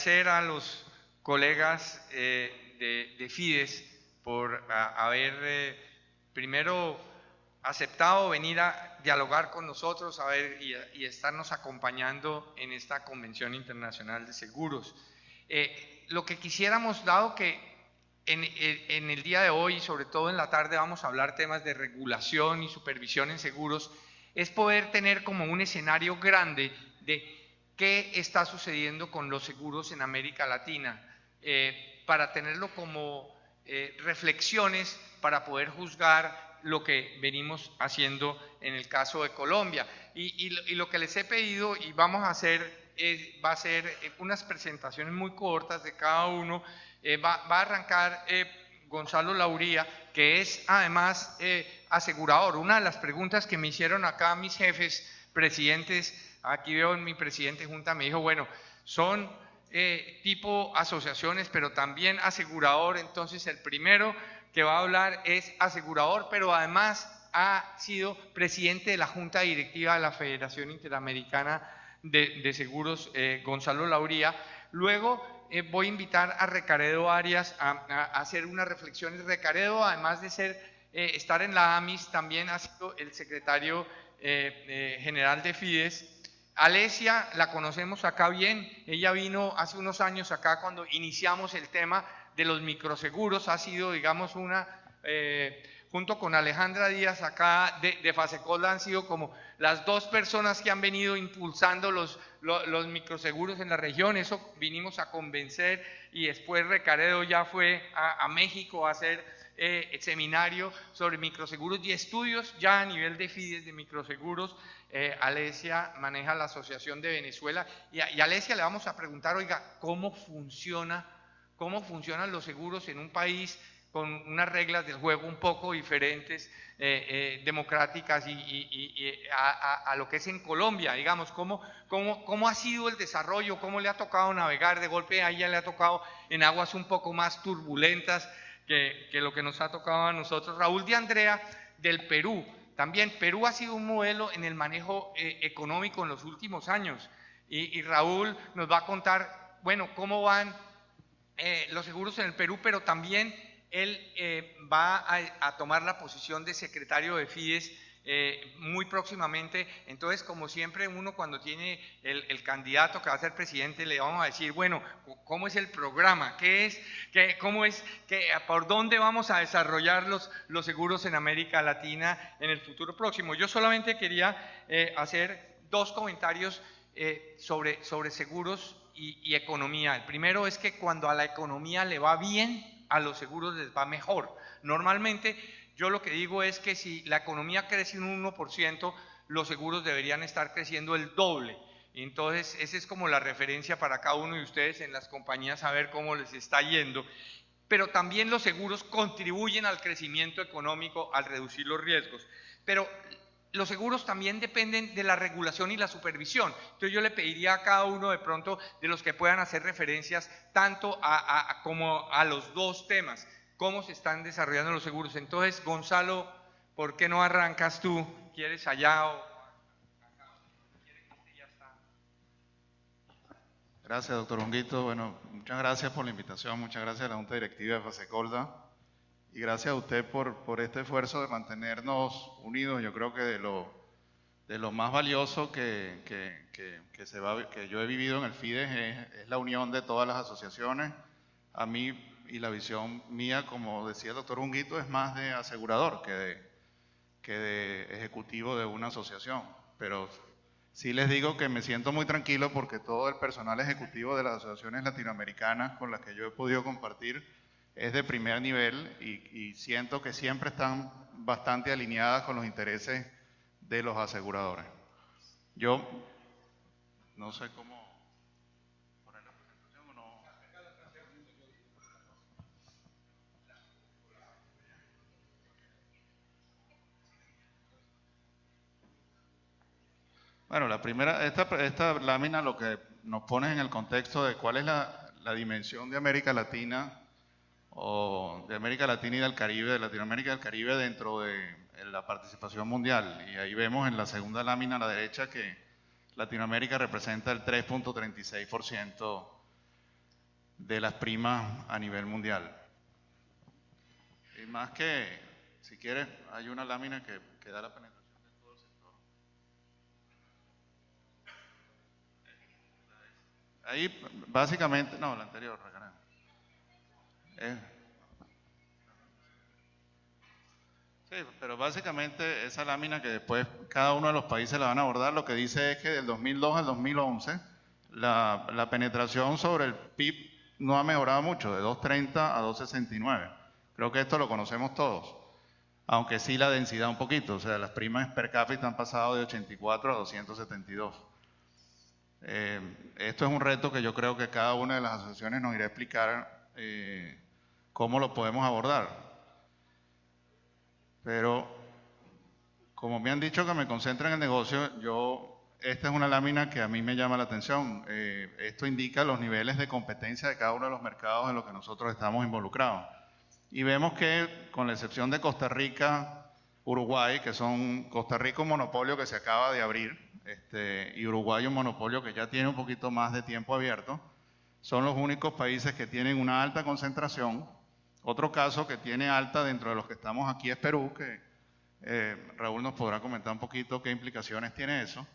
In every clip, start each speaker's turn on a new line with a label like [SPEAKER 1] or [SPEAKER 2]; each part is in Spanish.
[SPEAKER 1] agradecer a los colegas de Fides por haber primero aceptado venir a dialogar con nosotros y estarnos acompañando en esta Convención Internacional de Seguros. Lo que quisiéramos, dado que en el día de hoy, sobre todo en la tarde, vamos a hablar temas de regulación y supervisión en seguros, es poder tener como un escenario grande de qué está sucediendo con los seguros en América Latina, para tenerlo como reflexiones para poder juzgar lo que venimos haciendo en el caso de Colombia. Y lo que les he pedido y vamos a hacer va a ser unas presentaciones muy cortas de cada uno. Va a arrancar Gonzalo Lauría, que es además asegurador. Una de las preguntas que me hicieron acá mis jefes, presidentes, aquí veo en mi presidente de junta, me dijo, bueno, son tipo asociaciones, pero también asegurador. Entonces el primero que va a hablar es asegurador, pero además ha sido presidente de la Junta Directiva de la Federación Interamericana de Seguros, Gonzalo Lauría. Luego voy a invitar a Recaredo Arias a hacer unas reflexiones. Recaredo, además de estar en la AMIS, también ha sido el secretario general de Fides. Alesia la conocemos acá bien, ella vino hace unos años acá cuando iniciamos el tema de los microseguros, ha sido, digamos, junto con Alejandra Díaz acá de Fasecol, han sido como las dos personas que han venido impulsando los microseguros en la región. Eso vinimos a convencer, y después Recaredo ya fue a México a hacer seminario sobre microseguros y estudios ya a nivel de Fides de microseguros. Alesia maneja la Asociación de Venezuela, y a Alesia le vamos a preguntar, oiga, ¿cómo funcionan los seguros en un país con unas reglas del juego un poco diferentes, democráticas, y a lo que es en Colombia? Digamos, ¿cómo ha sido el desarrollo? ¿Cómo le ha tocado navegar? De golpe a ella le ha tocado en aguas un poco más turbulentas que lo que nos ha tocado a nosotros. Raúl de Andrea, del Perú. También Perú ha sido un modelo en el manejo económico en los últimos años, y Raúl nos va a contar, bueno, cómo van los seguros en el Perú, pero también él va a tomar la posición de secretario de Fides muy próximamente. Entonces, como siempre, uno cuando tiene el candidato que va a ser presidente, le vamos a decir, bueno, ¿cómo es el programa? ¿Por dónde vamos a desarrollar los seguros en América Latina en el futuro próximo? Yo solamente quería hacer dos comentarios sobre seguros y economía. El primero es que cuando a la economía le va bien, a los seguros les va mejor. Normalmente yo lo que digo es que si la economía crece un 1%, los seguros deberían estar creciendo el doble. Entonces esa es como la referencia para cada uno de ustedes en las compañías, a ver cómo les está yendo. Pero también los seguros contribuyen al crecimiento económico al reducir los riesgos. Pero los seguros también dependen de la regulación y la supervisión. Entonces yo le pediría a cada uno de pronto de los que puedan hacer referencias tanto como a los dos temas, cómo se están desarrollando los seguros. Entonces, Gonzalo, ¿por qué no arrancas tú? ¿Quieres allá o acá? Ya está.
[SPEAKER 2] Gracias, doctor Honguito. Bueno, muchas gracias por la invitación, muchas gracias a la Junta Directiva de Fasecolda, y gracias a usted por este esfuerzo de mantenernos unidos. Yo creo que de lo más valioso que yo he vivido en el Fides es la unión de todas las asociaciones. A mí, y la visión mía, como decía el doctor Honguito, es más de asegurador que de ejecutivo de una asociación, pero sí les digo que me siento muy tranquilo porque todo el personal ejecutivo de las asociaciones latinoamericanas con las que yo he podido compartir es de primer nivel, y siento que siempre están bastante alineadas con los intereses de los aseguradores. Yo no sé cómo poner la presentación o no. Bueno, la primera, esta lámina lo que nos pone en el contexto de cuál es la dimensión de América Latina, o de América Latina y del Caribe, de Latinoamérica y del Caribe dentro de la participación mundial. Y ahí vemos en la segunda lámina a la derecha que Latinoamérica representa el 3.36% de las primas a nivel mundial. Y más que, si quieres, hay una lámina que da la penetración de todo el sector. Ahí, básicamente, no, la anterior, recarga. Sí, pero básicamente esa lámina que después cada uno de los países la van a abordar, lo que dice es que del 2002 al 2011 la penetración sobre el PIB no ha mejorado mucho, de 2.30 a 2.69. Creo que esto lo conocemos todos, aunque sí la densidad un poquito, o sea, las primas per cápita han pasado de 84 a 272. Esto es un reto que yo creo que cada una de las asociaciones nos irá a explicar cómo lo podemos abordar. Pero como me han dicho que me concentre en el negocio, esta es una lámina que a mí me llama la atención. Esto indica los niveles de competencia de cada uno de los mercados en los que nosotros estamos involucrados. Y vemos que, con la excepción de Costa Rica, Uruguay, que son Costa Rica un monopolio que se acaba de abrir, y Uruguay un monopolio que ya tiene un poquito más de tiempo abierto, son los únicos países que tienen una alta concentración. Otro caso que tiene alta dentro de los que estamos aquí es Perú, que Raúl nos podrá comentar un poquito qué implicaciones tiene eso.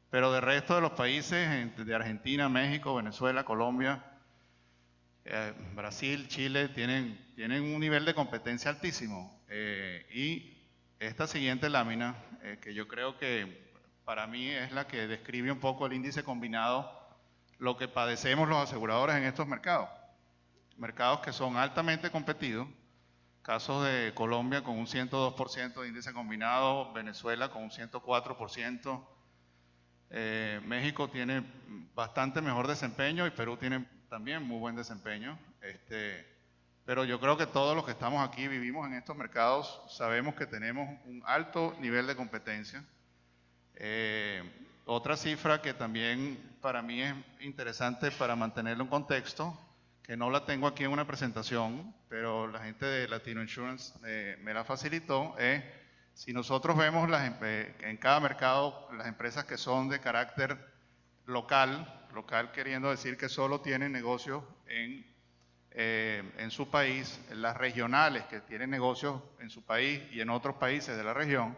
[SPEAKER 2] Pero del resto de los países, de Argentina, México, Venezuela, Colombia, Brasil, Chile, tienen un nivel de competencia altísimo. Y esta siguiente lámina, que yo creo que para mí es la que describe un poco el índice combinado, lo que padecemos los aseguradores en estos mercados. Mercados que son altamente competidos, casos de Colombia con un 102% de índice combinado, Venezuela con un 104%, México tiene bastante mejor desempeño y Perú tiene también muy buen desempeño. Pero yo creo que todos los que estamos aquí vivimos en estos mercados, sabemos que tenemos un alto nivel de competencia. Otra cifra que también para mí es interesante para mantenerlo en contexto, que no la tengo aquí en una presentación, pero la gente de Latino Insurance me la facilitó, es si nosotros vemos en cada mercado las empresas que son de carácter local queriendo decir que solo tienen negocios en su país, las regionales que tienen negocios en su país y en otros países de la región,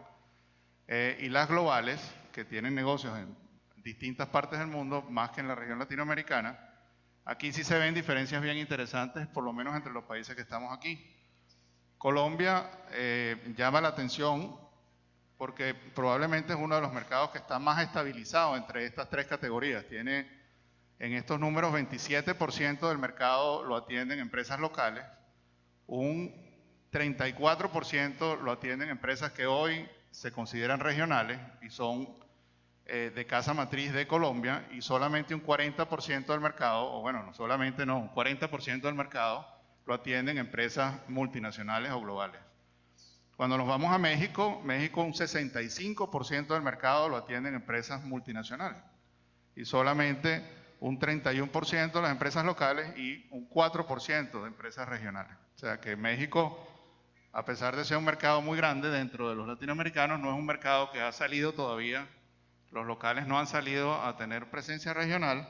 [SPEAKER 2] y las globales que tienen negocios en distintas partes del mundo, más que en la región latinoamericana. Aquí sí se ven diferencias bien interesantes, por lo menos entre los países que estamos aquí. Colombia llama la atención porque probablemente es uno de los mercados que está más estabilizado entre estas tres categorías. Tiene en estos números 27% del mercado lo atienden empresas locales, un 34% lo atienden empresas que hoy se consideran regionales y son de casa matriz de Colombia, y solamente un 40% del mercado, o bueno, no solamente no, un 40% del mercado lo atienden empresas multinacionales o globales. Cuando nos vamos a México, un 65% del mercado lo atienden empresas multinacionales y solamente un 31% de las empresas locales y un 4% de empresas regionales. O sea que México, a pesar de ser un mercado muy grande dentro de los latinoamericanos, no es un mercado que ha salido todavía. Los locales no han salido a tener presencia regional,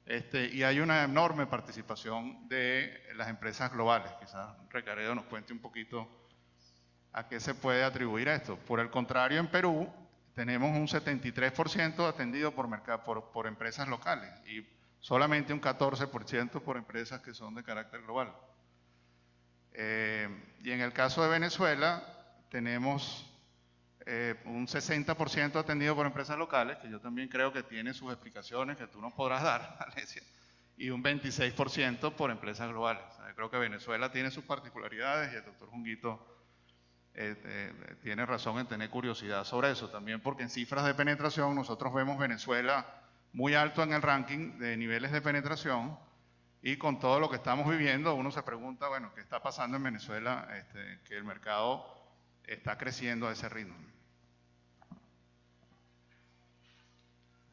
[SPEAKER 2] y hay una enorme participación de las empresas globales. Quizás Recaredo nos cuente un poquito a qué se puede atribuir esto. Por el contrario, en Perú tenemos un 73% atendido por empresas locales y solamente un 14% por empresas que son de carácter global. Y en el caso de Venezuela tenemos un 60% atendido por empresas locales, que yo también creo que tiene sus explicaciones que tú nos podrás dar, Alesia, y un 26% por empresas globales. O sea, creo que Venezuela tiene sus particularidades y el doctor Junguito tiene razón en tener curiosidad sobre eso, también porque en cifras de penetración nosotros vemos Venezuela muy alto en el ranking de niveles de penetración, y con todo lo que estamos viviendo uno se pregunta, bueno, ¿qué está pasando en Venezuela? Que el mercado está creciendo a ese ritmo.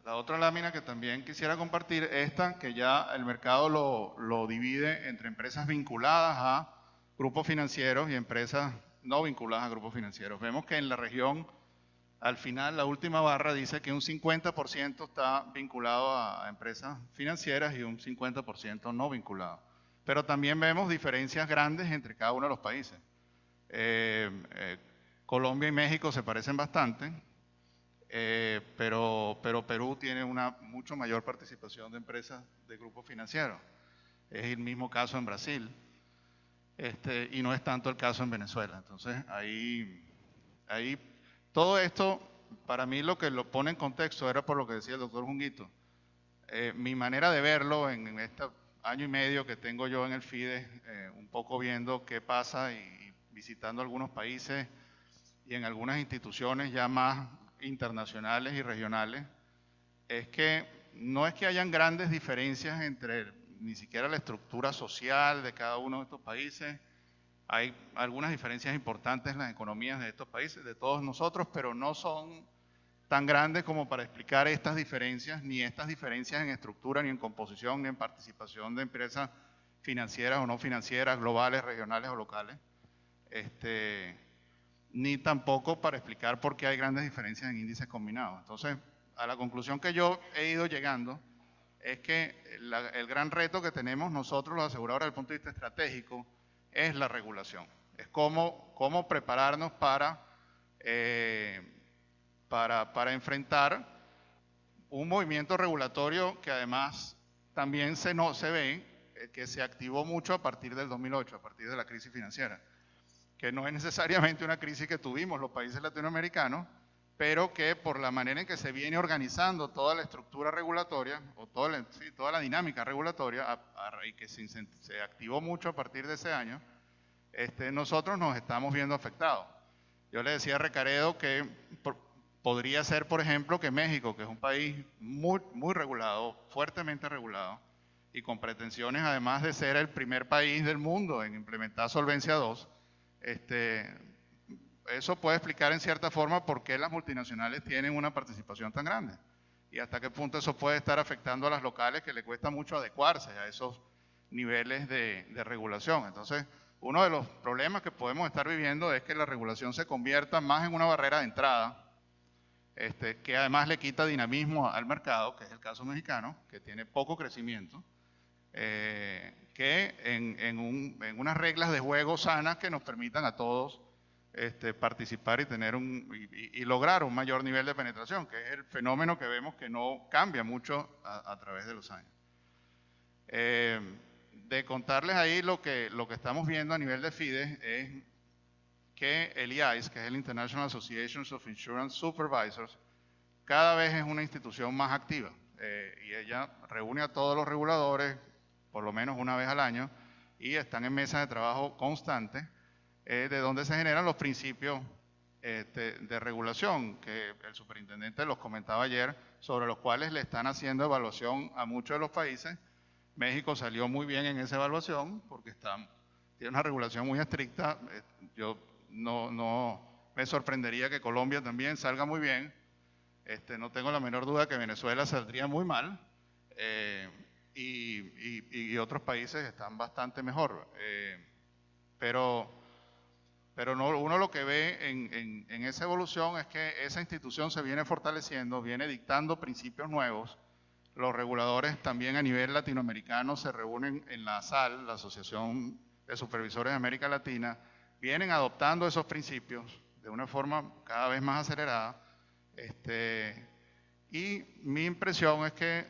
[SPEAKER 2] La otra lámina que también quisiera compartir, esta que ya el mercado lo divide entre empresas vinculadas a grupos financieros y empresas no vinculadas a grupos financieros. Vemos que en la región, al final, la última barra dice que un 50% está vinculado a empresas financieras y un 50% no vinculado. pero también vemos diferencias grandes entre cada uno de los países. Colombia y México se parecen bastante, pero Perú tiene una mucho mayor participación de empresas de grupos financieros. Es el mismo caso en Brasil, y no es tanto el caso en Venezuela. Entonces, ahí todo esto, para mí lo que lo pone en contexto era por lo que decía el doctor Junguito. Mi manera de verlo en este año y medio que tengo yo en el FIDE, un poco viendo qué pasa y visitando algunos países y en algunas instituciones ya más internacionales y regionales, es que no es que hayan grandes diferencias entre ni siquiera la estructura social de cada uno de estos países. Hay algunas diferencias importantes en las economías de estos países, de todos nosotros, pero no son tan grandes como para explicar estas diferencias, ni estas diferencias en estructura, ni en composición, ni en participación de empresas financieras o no financieras, globales, regionales o locales. Ni tampoco para explicar por qué hay grandes diferencias en índices combinados. Entonces, a la conclusión que yo he ido llegando es que el gran reto que tenemos nosotros los aseguradores desde el punto de vista estratégico es la regulación. Es cómo prepararnos para enfrentar un movimiento regulatorio que además también se ve que se activó mucho a partir del 2008, a partir de la crisis financiera, que no es necesariamente una crisis que tuvimos los países latinoamericanos, pero que por la manera en que se viene organizando toda la estructura regulatoria, o toda la dinámica regulatoria, y que se activó mucho a partir de ese año, nosotros nos estamos viendo afectados. Yo le decía a Recaredo que podría ser, por ejemplo, que México, que es un país muy regulado, fuertemente regulado, y con pretensiones además de ser el primer país del mundo en implementar Solvencia II, eso puede explicar en cierta forma por qué las multinacionales tienen una participación tan grande y hasta qué punto eso puede estar afectando a las locales que le cuesta mucho adecuarse a esos niveles de regulación. Entonces, uno de los problemas que podemos estar viviendo es que la regulación se convierta más en una barrera de entrada, que además le quita dinamismo al mercado, que es el caso mexicano, que tiene poco crecimiento, que en unas reglas de juego sanas que nos permitan a todos participar y tener y lograr un mayor nivel de penetración, que es el fenómeno que vemos que no cambia mucho a través de los años. De contarles ahí lo que estamos viendo a nivel de FIDE es que el IAIS, que es el International Association of Insurance Supervisors, cada vez es una institución más activa y ella reúne a todos los reguladores por lo menos una vez al año y están en mesas de trabajo constantes de donde se generan los principios de regulación que el superintendente los comentaba ayer, sobre los cuales le están haciendo evaluación a muchos de los países. México salió muy bien en esa evaluación porque tiene una regulación muy estricta. Yo no me sorprendería que Colombia también salga muy bien. No tengo la menor duda que Venezuela saldría muy mal y otros países están bastante mejor. Pero uno lo que ve en esa evolución es que esa institución se viene fortaleciendo, viene dictando principios nuevos. Los reguladores también a nivel latinoamericano se reúnen en la ASAL, la Asociación de Supervisores de América Latina, vienen adoptando esos principios de una forma cada vez más acelerada. Y mi impresión es que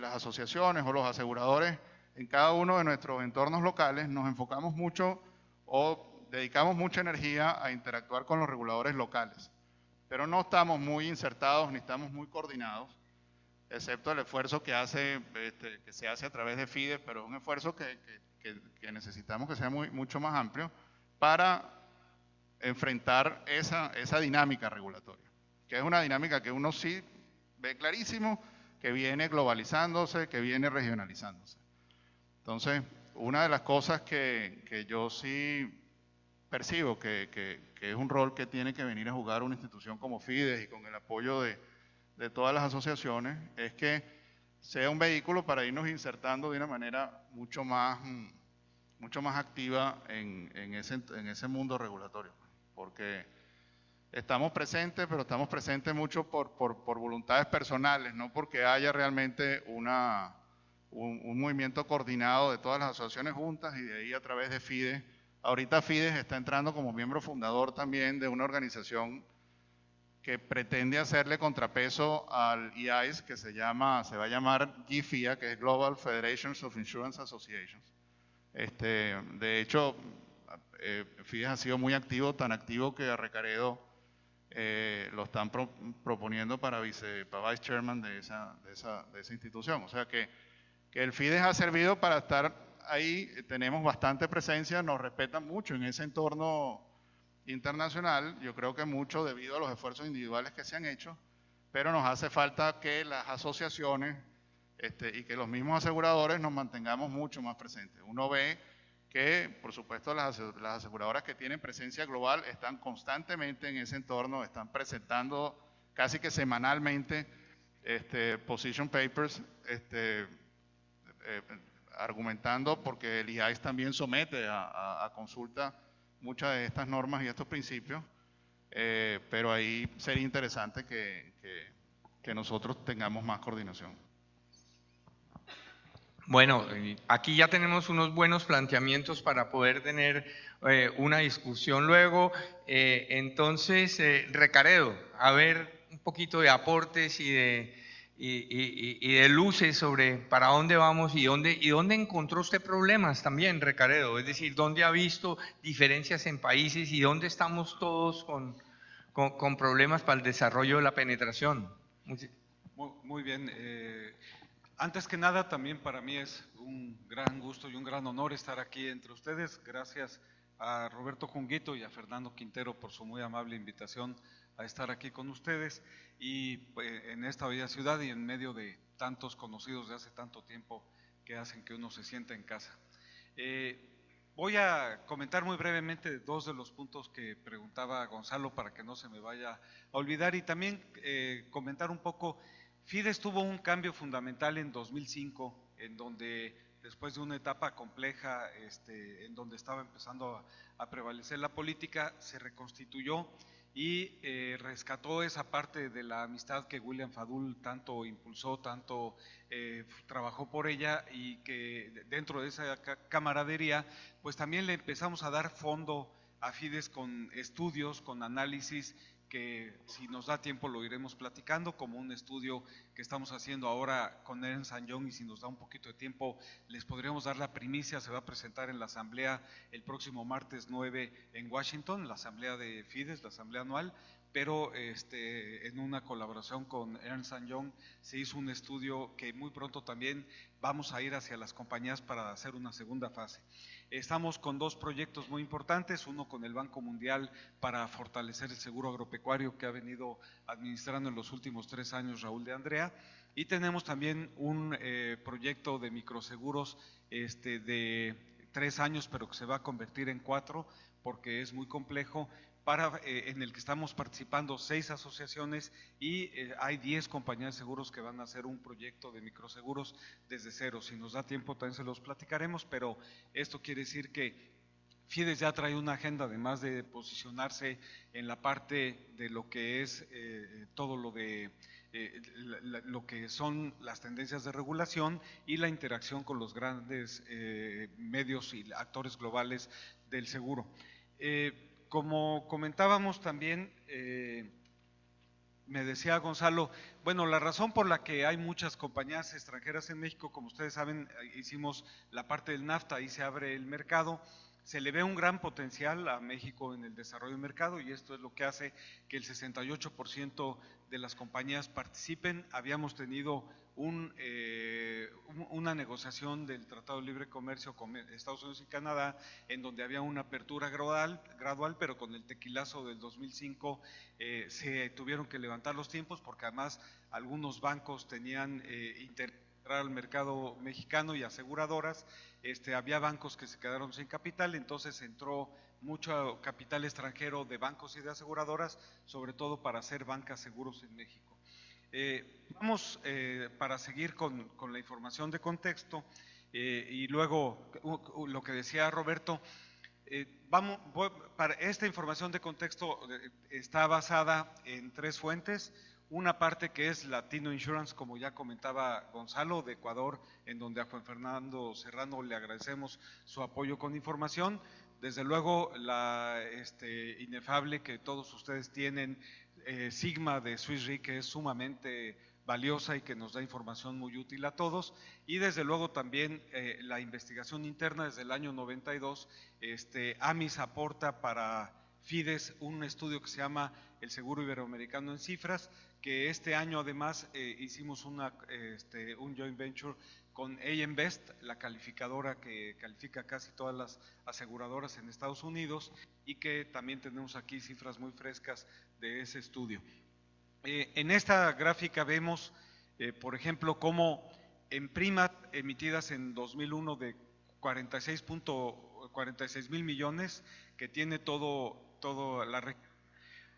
[SPEAKER 2] las asociaciones o los aseguradores en cada uno de nuestros entornos locales nos enfocamos mucho o dedicamos mucha energía a interactuar con los reguladores locales, pero no estamos muy insertados ni estamos muy coordinados, excepto el esfuerzo que se hace a través de FIDE, pero es un esfuerzo que necesitamos que sea mucho más amplio para enfrentar esa dinámica regulatoria, que es una dinámica que uno sí ve clarísimo, que viene globalizándose, que viene regionalizándose. Entonces, una de las cosas que yo sí percibo que es un rol que tiene que venir a jugar una institución como FIDE y con el apoyo de todas las asociaciones, es que sea un vehículo para irnos insertando de una manera mucho más activa en ese mundo regulatorio, porque estamos presentes, pero estamos presentes mucho por voluntades personales, no porque haya realmente una un movimiento coordinado de todas las asociaciones juntas y de ahí a través de FIDES. Ahorita FIDES está entrando como miembro fundador también de una organización que pretende hacerle contrapeso al EIS, que se va a llamar GFIA, que es Global Federations of Insurance Associations. De hecho, FIDES ha sido muy activo, tan activo que a Recaredo lo están proponiendo para vice chairman de esa institución. O sea que el FIDES ha servido para estar ahí, tenemos bastante presencia, nos respetan mucho en ese entorno internacional, yo creo que mucho debido a los esfuerzos individuales que se han hecho, pero nos hace falta que las asociaciones y que los mismos aseguradores nos mantengamos mucho más presentes. Uno ve que, por supuesto, las aseguradoras que tienen presencia global están constantemente en ese entorno, están presentando casi que semanalmente position papers, argumentando porque el IAIS también somete a consulta muchas de estas normas y estos principios, pero ahí sería interesante que nosotros tengamos más coordinación.
[SPEAKER 1] Bueno, aquí ya tenemos unos buenos planteamientos para poder tener una discusión luego. Entonces, Recaredo, a ver un poquito de aportes y de luces sobre para dónde vamos y dónde encontró usted problemas también, Recaredo. Es decir, dónde ha visto diferencias en países y dónde estamos todos con problemas para el desarrollo de la penetración.
[SPEAKER 3] Muy bien. Antes que nada, también para mí es un gran gusto y un gran honor estar aquí entre ustedes. Gracias a Roberto Junguito y a Fernando Quintero por su muy amable invitación a estar aquí con ustedes y en esta bella ciudad y en medio de tantos conocidos de hace tanto tiempo que hacen que uno se sienta en casa. Voy a comentar muy brevemente dos de los puntos que preguntaba Gonzalo para que no se me vaya a olvidar y también comentar un poco. FIDES tuvo un cambio fundamental en 2005, en donde después de una etapa compleja, en donde estaba empezando a prevalecer la política, se reconstituyó y rescató esa parte de la amistad que William Fadul tanto impulsó, tanto trabajó por ella y que dentro de esa camaradería, pues también le empezamos a dar fondo a FIDES con estudios, con análisis, que si nos da tiempo lo iremos platicando, como un estudio que estamos haciendo ahora con Ernst & Young y si nos da un poquito de tiempo les podríamos dar la primicia, se va a presentar en la asamblea el próximo martes 9 en Washington, la asamblea de FIDES, la asamblea anual, pero en una colaboración con Ernst & Young se hizo un estudio que muy pronto también vamos a ir hacia las compañías para hacer una segunda fase. Estamos con dos proyectos muy importantes, uno con el Banco Mundial para fortalecer el seguro agropecuario que ha venido administrando en los últimos 3 años Raúl de Andrea, y tenemos también un proyecto de microseguros de 3 años, pero que se va a convertir en 4 porque es muy complejo, en el que estamos participando 6 asociaciones y hay 10 compañías de seguros que van a hacer un proyecto de microseguros desde cero. Si nos da tiempo también se los platicaremos, pero esto quiere decir que FIDES ya trae una agenda, además de posicionarse en la parte de lo que es todo lo de lo que son las tendencias de regulación y la interacción con los grandes medios y actores globales del seguro. Como comentábamos también, me decía Gonzalo, bueno, la razón por la que hay muchas compañías extranjeras en México, como ustedes saben, hicimos la parte del NAFTA, ahí se abre el mercado, se le ve un gran potencial a México en el desarrollo del mercado y esto es lo que hace que el 68% de las compañías participen. Habíamos tenido una negociación del Tratado de Libre Comercio con Estados Unidos y Canadá, en donde había una apertura gradual, pero con el tequilazo del 2005 se tuvieron que levantar los tiempos porque además algunos bancos tenían al mercado mexicano y aseguradoras, había bancos que se quedaron sin capital, entonces entró mucho capital extranjero de bancos y de aseguradoras, sobre todo para hacer bancas seguros en México. Vamos para seguir con la información de contexto y luego lo que decía Roberto, para esta información de contexto está basada en 3 fuentes. Una parte que es Latino Insurance, como ya comentaba Gonzalo, de Ecuador, en donde a Juan Fernando Serrano le agradecemos su apoyo con información. Desde luego, la inefable que todos ustedes tienen, Sigma de Swiss Re, que es sumamente valiosa y que nos da información muy útil a todos, y desde luego también la investigación interna desde el año 92, AMIS aporta para Fides un estudio que se llama El Seguro Iberoamericano en Cifras, que este año además hicimos un joint venture con AM Best, la calificadora que califica casi todas las aseguradoras en Estados Unidos, y que también tenemos aquí cifras muy frescas de ese estudio. En esta gráfica vemos, por ejemplo, cómo en primas emitidas en 2001 de 46 mil millones, que tiene todo la región,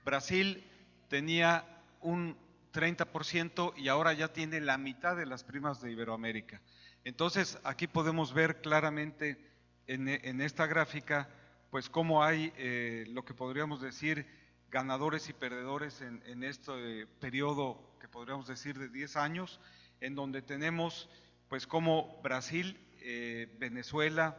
[SPEAKER 3] Brasil tenía un 30% y ahora ya tiene la mitad de las primas de Iberoamérica. Entonces, aquí podemos ver claramente en esta gráfica, pues cómo hay lo que podríamos decir ganadores y perdedores en este periodo que podríamos decir de 10 años, en donde tenemos pues cómo Brasil, Venezuela,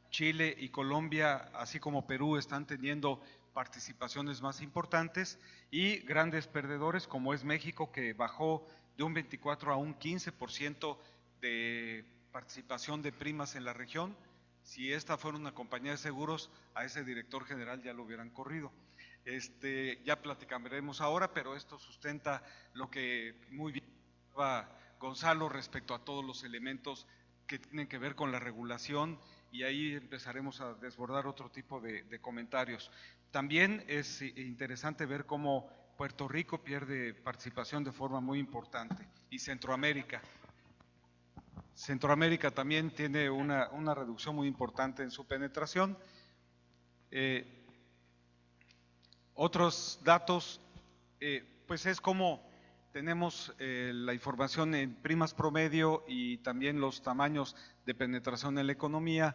[SPEAKER 3] Chile y Colombia, así como Perú, están teniendo participaciones más importantes, y grandes perdedores como es México, que bajó de un 24 a un 15% de participación de primas en la región. Si esta fuera una compañía de seguros, a ese director general ya lo hubieran corrido. Ya platicaremos ahora, pero esto sustenta lo que muy bien va Gonzalo respecto a todos los elementos que tienen que ver con la regulación, y ahí empezaremos a desbordar otro tipo de comentarios. También es interesante ver cómo Puerto Rico pierde participación de forma muy importante, y Centroamérica. Centroamérica también tiene una reducción muy importante en su penetración. Otros datos, pues es como tenemos la información en primas promedio y también los tamaños de penetración en la economía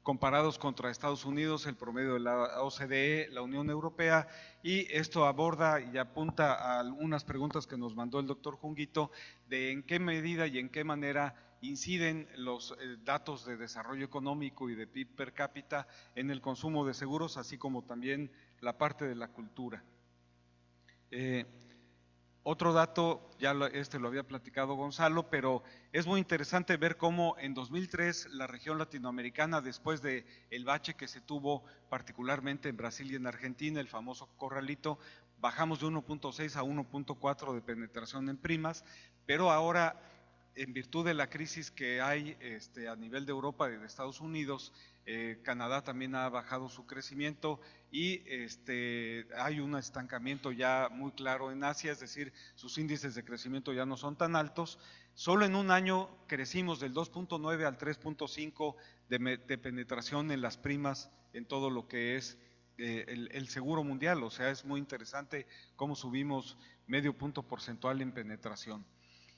[SPEAKER 3] comparados contra Estados Unidos, el promedio de la OCDE, la Unión Europea, y esto aborda y apunta a algunas preguntas que nos mandó el doctor Junguito de en qué medida y en qué manera inciden los datos de desarrollo económico y de PIB per cápita en el consumo de seguros, así como también la parte de la cultura. Otro dato, ya lo había platicado Gonzalo, pero es muy interesante ver cómo en 2003 la región latinoamericana, después de el bache que se tuvo particularmente en Brasil y en Argentina, el famoso corralito, bajamos de 1.6 a 1.4 de penetración en primas, pero ahora, en virtud de la crisis que hay a nivel de Europa y de Estados Unidos, Canadá también ha bajado su crecimiento, y hay un estancamiento ya muy claro en Asia, es decir, sus índices de crecimiento ya no son tan altos. Solo en un año crecimos del 2.9 al 3.5 de penetración en las primas en todo lo que es el seguro mundial, o sea, es muy interesante cómo subimos medio punto porcentual en penetración.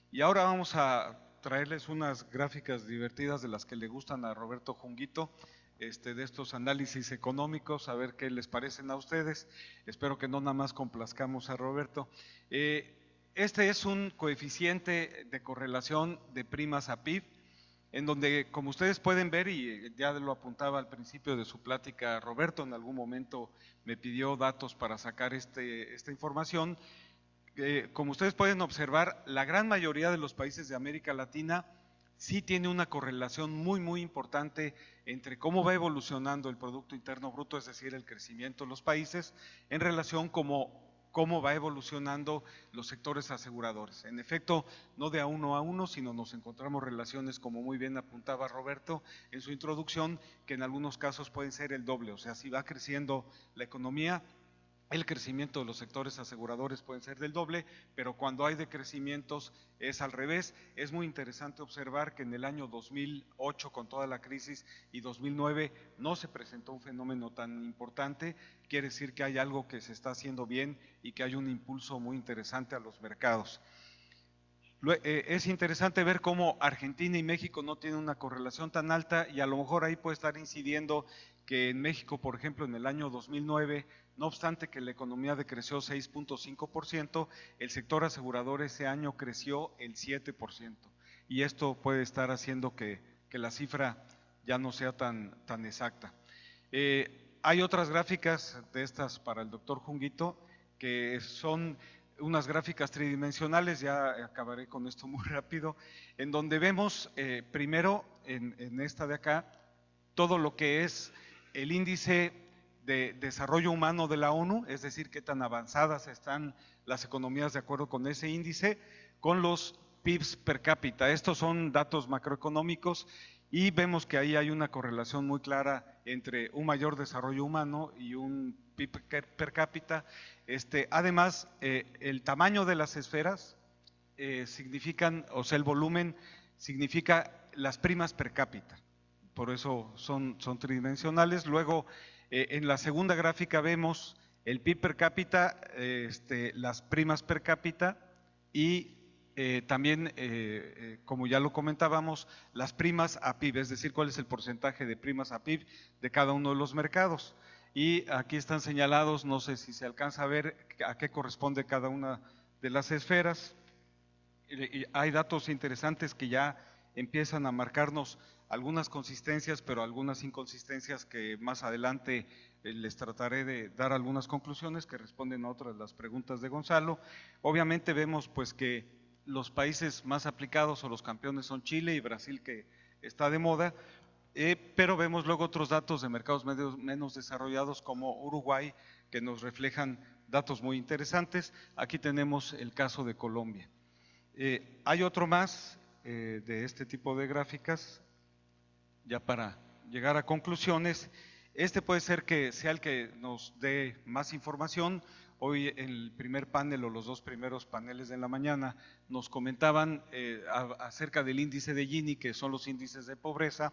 [SPEAKER 3] Y ahora vamos a traerles unas gráficas divertidas de las que le gustan a Roberto Junguito, de estos análisis económicos, a ver qué les parecen a ustedes. Espero que no nada más complazcamos a Roberto. Este es un coeficiente de correlación de primas a PIB, en donde, como ustedes pueden ver, y ya lo apuntaba al principio de su plática Roberto, en algún momento me pidió datos para sacar esta información. Como ustedes pueden observar, la gran mayoría de los países de América Latina sí tiene una correlación muy importante entre cómo va evolucionando el Producto Interno Bruto, es decir, el crecimiento de los países, en relación cómo va evolucionando los sectores aseguradores. En efecto, no de a uno, sino nos encontramos relaciones, como muy bien apuntaba Roberto en su introducción, que en algunos casos pueden ser el doble. O sea, si va creciendo la economía, el crecimiento de los sectores aseguradores puede ser del doble, pero cuando hay decrecimientos es al revés. Es muy interesante observar que en el año 2008, con toda la crisis, y 2009 no se presentó un fenómeno tan importante. Quiere decir que hay algo que se está haciendo bien y que hay un impulso muy interesante a los mercados. Es interesante ver cómo Argentina y México no tienen una correlación tan alta, y a lo mejor ahí puede estar incidiendo que en México, por ejemplo, en el año 2009 No obstante que la economía decreció 6.5%, el sector asegurador ese año creció el 7%. Y esto puede estar haciendo que la cifra ya no sea tan exacta. Hay otras gráficas de estas para el doctor Junguito, que son unas gráficas tridimensionales, ya acabaré con esto muy rápido, en donde vemos primero en esta de acá todo lo que es el índice de desarrollo humano de la ONU, es decir, qué tan avanzadas están las economías de acuerdo con ese índice, con los PIBs per cápita. Estos son datos macroeconómicos y vemos que ahí hay una correlación muy clara entre un mayor desarrollo humano y un PIB per cápita. Además, el tamaño de las esferas significan, o sea, el volumen significa las primas per cápita. Por eso son tridimensionales. Luego, en la segunda gráfica vemos el PIB per cápita, las primas per cápita y también, como ya lo comentábamos, las primas a PIB, es decir, cuál es el porcentaje de primas a PIB de cada uno de los mercados. Y aquí están señalados, no sé si se alcanza a ver a qué corresponde cada una de las esferas. Y hay datos interesantes que ya empiezan a marcarnos algunas consistencias, pero algunas inconsistencias que más adelante les trataré de dar algunas conclusiones que responden a otras de las preguntas de Gonzalo. Obviamente vemos pues que los países más aplicados o los campeones son Chile y Brasil, que está de moda, pero vemos luego otros datos de mercados menos desarrollados como Uruguay, que nos reflejan datos muy interesantes. Aquí tenemos el caso de Colombia. Hay otro más de este tipo de gráficas, ya para llegar a conclusiones. Este puede ser que sea el que nos dé más información. Hoy en el primer panel o los dos primeros paneles de la mañana nos comentaban acerca del índice de Gini, que son los índices de pobreza,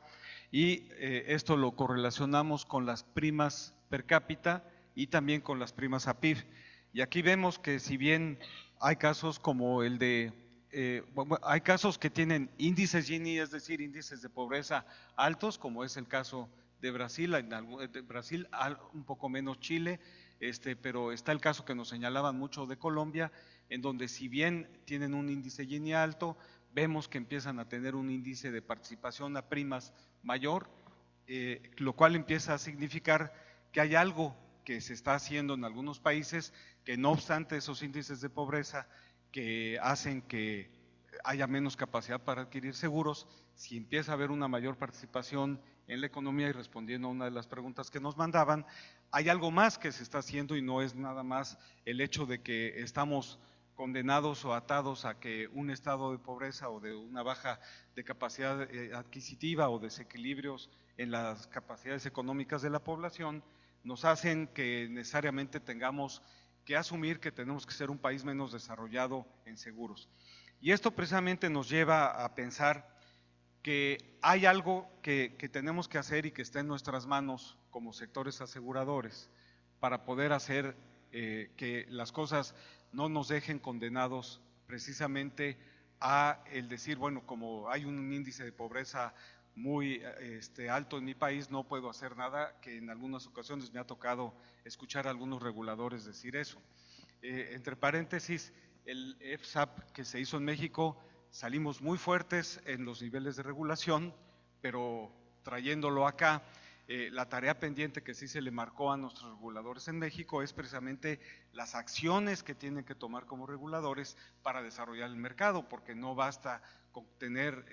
[SPEAKER 3] y esto lo correlacionamos con las primas per cápita y también con las primas a PIB. Y aquí vemos que si bien hay casos como el de hay casos que tienen índices Gini, es decir, índices de pobreza altos, como es el caso de Brasil, un poco menos Chile, pero está el caso que nos señalaban mucho de Colombia, en donde si bien tienen un índice Gini alto, vemos que empiezan a tener un índice de participación a primas mayor, lo cual empieza a significar que hay algo que se está haciendo en algunos países, que no obstante esos índices de pobreza que hacen que haya menos capacidad para adquirir seguros, si empieza a haber una mayor participación en la economía, y respondiendo a una de las preguntas que nos mandaban, hay algo más que se está haciendo y no es nada más el hecho de que estamos condenados o atados a que un estado de pobreza o de una baja de capacidad adquisitiva o desequilibrios en las capacidades económicas de la población nos hacen que necesariamente tengamos que asumir que tenemos que ser un país menos desarrollado en seguros. Y esto precisamente nos lleva a pensar que hay algo que tenemos que hacer y que está en nuestras manos como sectores aseguradores para poder hacer que las cosas no nos dejen condenados precisamente a el decir, bueno, como hay un índice de pobreza muy alto en mi país, no puedo hacer nada, que en algunas ocasiones me ha tocado escuchar a algunos reguladores decir eso. Entre paréntesis, el FSAP que se hizo en México, salimos muy fuertes en los niveles de regulación, pero trayéndolo acá, la tarea pendiente que sí se le marcó a nuestros reguladores en México es precisamente las acciones que tienen que tomar como reguladores para desarrollar el mercado, porque no basta con tener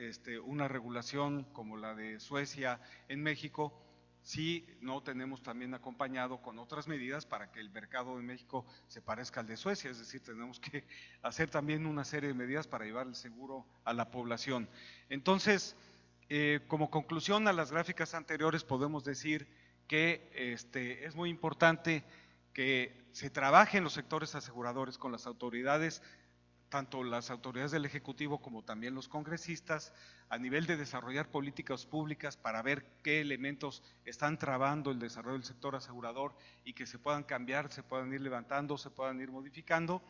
[SPEAKER 3] una regulación como la de Suecia en México, si no tenemos también acompañado con otras medidas para que el mercado de México se parezca al de Suecia, es decir, tenemos que hacer también una serie de medidas para llevar el seguro a la población. Entonces, como conclusión a las gráficas anteriores podemos decir que es muy importante que se trabaje en los sectores aseguradores con las autoridades, tanto las autoridades del Ejecutivo como también los congresistas, a nivel de desarrollar políticas públicas para ver qué elementos están trabando el desarrollo del sector asegurador y que se puedan cambiar, se puedan ir levantando, se puedan ir modificando.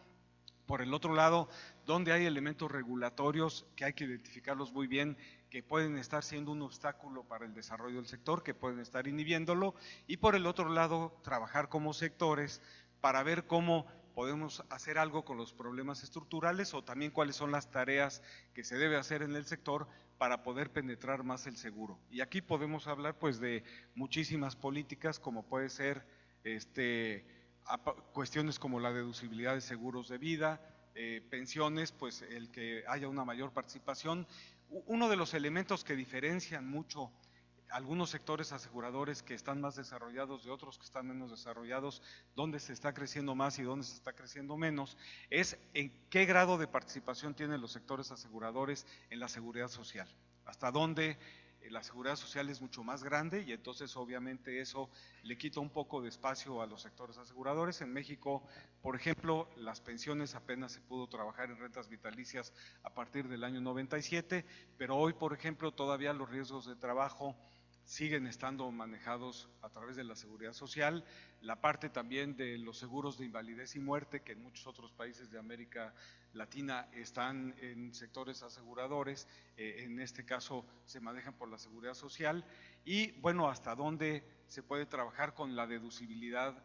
[SPEAKER 3] por el otro lado, donde hay elementos regulatorios que hay que identificarlos muy bien, que pueden estar siendo un obstáculo para el desarrollo del sector, que pueden estar inhibiéndolo, y por el otro lado, trabajar como sectores para ver cómo podemos hacer algo con los problemas estructurales o también cuáles son las tareas que se debe hacer en el sector para poder penetrar más el seguro. Y aquí podemos hablar pues de muchísimas políticas, como puede ser cuestiones como la deducibilidad de seguros de vida, pensiones, pues el que haya una mayor participación. Uno de los elementos que diferencian mucho algunos sectores aseguradores que están más desarrollados de otros que están menos desarrollados, dónde se está creciendo más y dónde se está creciendo menos, es en qué grado de participación tienen los sectores aseguradores en la seguridad social. Hasta dónde la seguridad social es mucho más grande y entonces obviamente eso le quita un poco de espacio a los sectores aseguradores. En México, por ejemplo, las pensiones apenas se pudo trabajar en rentas vitalicias a partir del año 97, pero hoy, por ejemplo, todavía los riesgos de trabajo siguen estando manejados a través de la seguridad social, la parte también de los seguros de invalidez y muerte, que en muchos otros países de América Latina están en sectores aseguradores, en este caso se manejan por la seguridad social, y bueno, hasta dónde se puede trabajar con la deducibilidad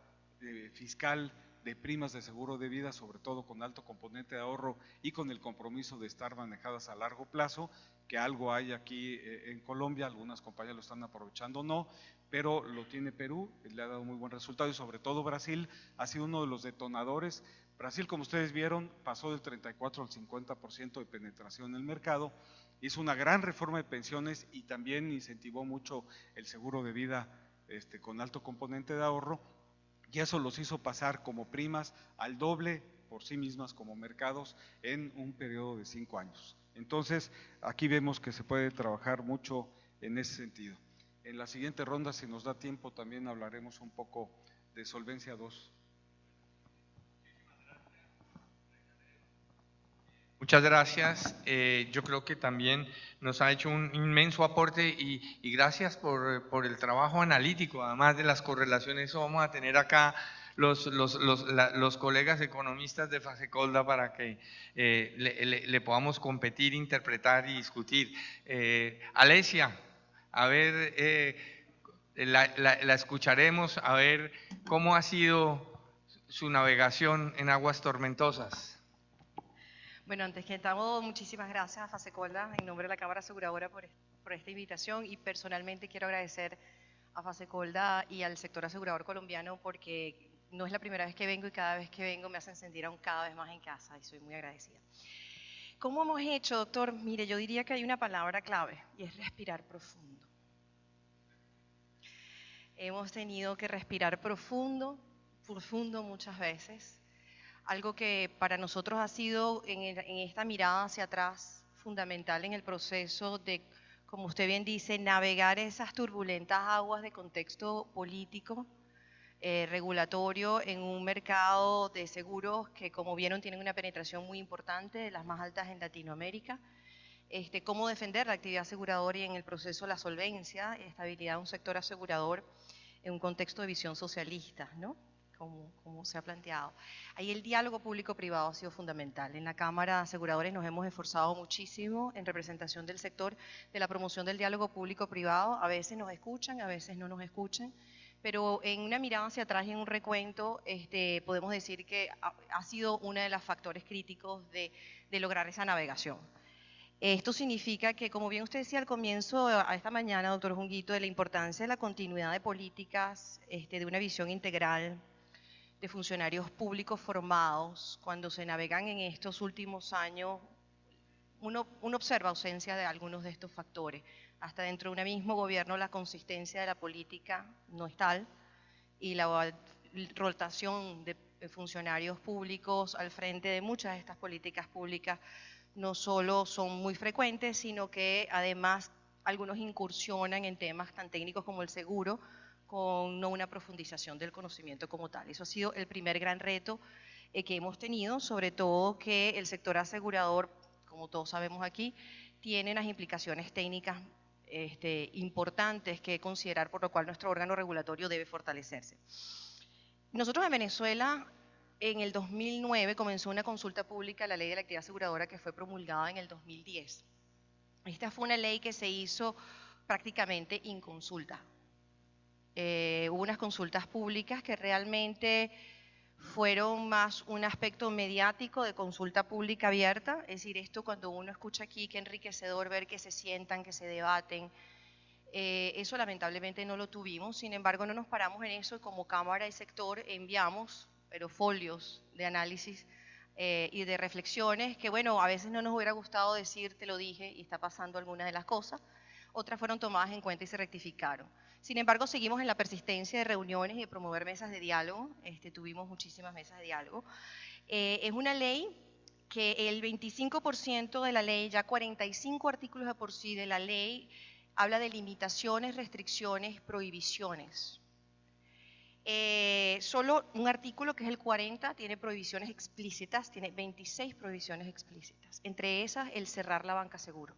[SPEAKER 3] fiscal de primas de seguro de vida, sobre todo con alto componente de ahorro y con el compromiso de estar manejadas a largo plazo, que algo hay aquí en Colombia, algunas compañías lo están aprovechando o no, pero lo tiene Perú, le ha dado muy buen resultado y sobre todo Brasil ha sido uno de los detonadores. Brasil, como ustedes vieron, pasó del 34 al 50% de penetración en el mercado, hizo una gran reforma de pensiones y también incentivó mucho el seguro de vida con alto componente de ahorro, y eso los hizo pasar como primas al doble por sí mismas como mercados en un periodo de 5 años. Entonces, aquí vemos que se puede trabajar mucho en ese sentido. En la siguiente ronda, si nos da tiempo, también hablaremos un poco de Solvencia 2.
[SPEAKER 1] Muchas gracias. Yo creo que también nos ha hecho un inmenso aporte y gracias por el trabajo analítico, además de las correlaciones. Eso vamos a tener acá los colegas economistas de Fasecolda para que le podamos competir, interpretar y discutir. Alesia, a ver, la escucharemos, a ver cómo ha sido su navegación en aguas tormentosas.
[SPEAKER 4] Bueno, antes que todo, muchísimas gracias a Fasecolda en nombre de la Cámara Aseguradora por esta invitación, y personalmente quiero agradecer a Fasecolda y al sector asegurador colombiano porque no es la primera vez que vengo y cada vez que vengo me hacen sentir aún cada vez más en casa y soy muy agradecida. ¿Cómo hemos hecho, doctor? Mire, yo diría que hay una palabra clave y es respirar profundo. Hemos tenido que respirar profundo muchas veces. Algo que para nosotros ha sido en esta mirada hacia atrás fundamental en el proceso de, como usted bien dice, navegar esas turbulentas aguas de contexto político, regulatorio en un mercado de seguros que, como vieron, tienen una penetración muy importante, de las más altas en Latinoamérica. Cómo defender la actividad aseguradora y en el proceso la solvencia y estabilidad de un sector asegurador en un contexto de visión socialista, ¿no? Como se ha planteado. Ahí el diálogo público-privado ha sido fundamental. En la Cámara de Aseguradores nos hemos esforzado muchísimo en representación del sector de la promoción del diálogo público-privado. A veces nos escuchan, a veces no nos escuchan, pero en una mirada hacia atrás y en un recuento, podemos decir que ha sido uno de los factores críticos de lograr esa navegación. Esto significa que, como bien usted decía al comienzo a esta mañana, doctor Junguito, de la importancia de la continuidad de políticas, de una visión integral, de funcionarios públicos formados, cuando se navegan en estos últimos años, uno observa ausencia de algunos de estos factores. Hasta dentro de un mismo gobierno la consistencia de la política no es tal, y la rotación de funcionarios públicos al frente de muchas de estas políticas públicas no solo son muy frecuentes, sino que además algunos incursionan en temas tan técnicos como el seguro, con no una profundización del conocimiento como tal. Eso ha sido el primer gran reto que hemos tenido, sobre todo que el sector asegurador, como todos sabemos aquí, tiene unas implicaciones técnicas importantes que considerar, por lo cual nuestro órgano regulatorio debe fortalecerse. Nosotros en Venezuela en el 2009 comenzó una consulta pública a la Ley de la Actividad Aseguradora que fue promulgada en el 2010. Esta fue una ley que se hizo prácticamente inconsulta. Hubo unas consultas públicas que realmente fueron más un aspecto mediático de consulta pública abierta, es decir, esto cuando uno escucha aquí, qué enriquecedor ver que se sientan, que se debaten. Eso lamentablemente no lo tuvimos, sin embargo no nos paramos en eso y como Cámara y sector enviamos folios de análisis y de reflexiones que bueno, a veces no nos hubiera gustado decir, te lo dije y está pasando algunas de las cosas, otras fueron tomadas en cuenta y se rectificaron. Sin embargo, seguimos en la persistencia de reuniones y de promover mesas de diálogo, tuvimos muchísimas mesas de diálogo. Es una ley que el 25% de la ley, ya 45 artículos de por sí de la ley, habla de limitaciones, restricciones, prohibiciones. Solo un artículo, que es el 40, tiene prohibiciones explícitas, tiene 26 prohibiciones explícitas, entre esas el cerrar la banca seguro.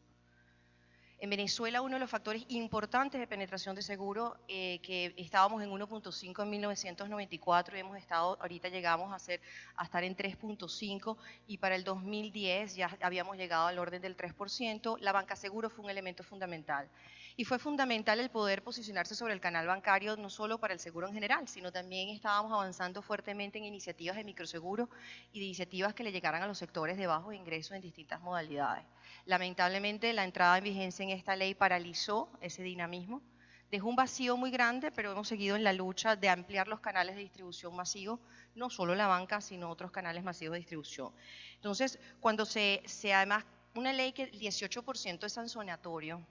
[SPEAKER 4] En Venezuela uno de los factores importantes de penetración de seguro, que estábamos en 1.5 en 1994 y hemos estado, ahorita llegamos a estar en 3.5 y para el 2010 ya habíamos llegado al orden del 3%, la banca seguro fue un elemento fundamental. Y fue fundamental el poder posicionarse sobre el canal bancario, no solo para el seguro en general, sino también estábamos avanzando fuertemente en iniciativas de microseguro y de iniciativas que le llegaran a los sectores de bajo ingreso en distintas modalidades. Lamentablemente, la entrada en vigencia en esta ley paralizó ese dinamismo, dejó un vacío muy grande, pero hemos seguido en la lucha de ampliar los canales de distribución masivos, no solo la banca, sino otros canales masivos de distribución. Entonces, cuando además, una ley que el 18% es sancionatorio,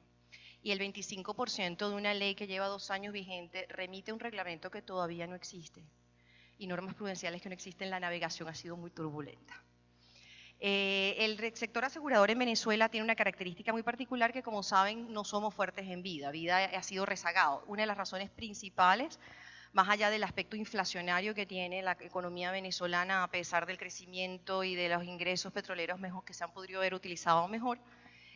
[SPEAKER 4] y el 25% de una ley que lleva 2 años vigente remite a un reglamento que todavía no existe y normas prudenciales que no existen, la navegación ha sido muy turbulenta. El sector asegurador en Venezuela tiene una característica muy particular que, como saben, no somos fuertes en vida. Vida ha sido rezagado. Una de las razones principales, más allá del aspecto inflacionario que tiene la economía venezolana, a pesar del crecimiento y de los ingresos petroleros mejor, que se han podido haber utilizado mejor,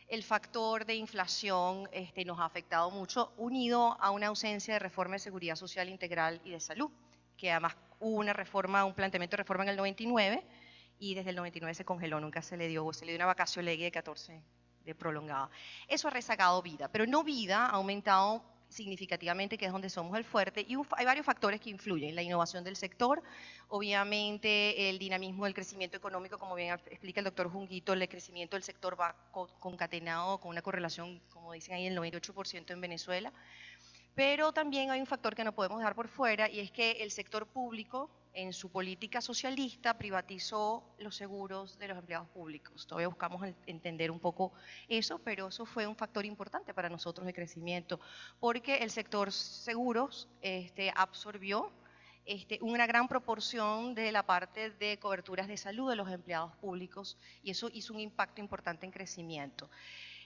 [SPEAKER 4] el factor de inflación nos ha afectado mucho, unido a una ausencia de reforma de seguridad social integral y de salud, que además hubo una reforma, un planteamiento de reforma en el 99, y desde el 99 se congeló, nunca se le dio una vacación legis de 14 de prolongada. Eso ha rezagado vida, pero no vida, ha aumentado significativamente, que es donde somos el fuerte, y hay varios factores que influyen, la innovación del sector, obviamente el dinamismo del crecimiento económico, como bien explica el doctor Junguito, el crecimiento del sector va concatenado con una correlación, como dicen ahí, el 98% en Venezuela, pero también hay un factor que no podemos dejar por fuera, y es que el sector público, en su política socialista, privatizó los seguros de los empleados públicos. Todavía buscamos entender un poco eso, pero eso fue un factor importante para nosotros de crecimiento, porque el sector seguros absorbió una gran proporción de la parte de coberturas de salud de los empleados públicos, y eso hizo un impacto importante en crecimiento.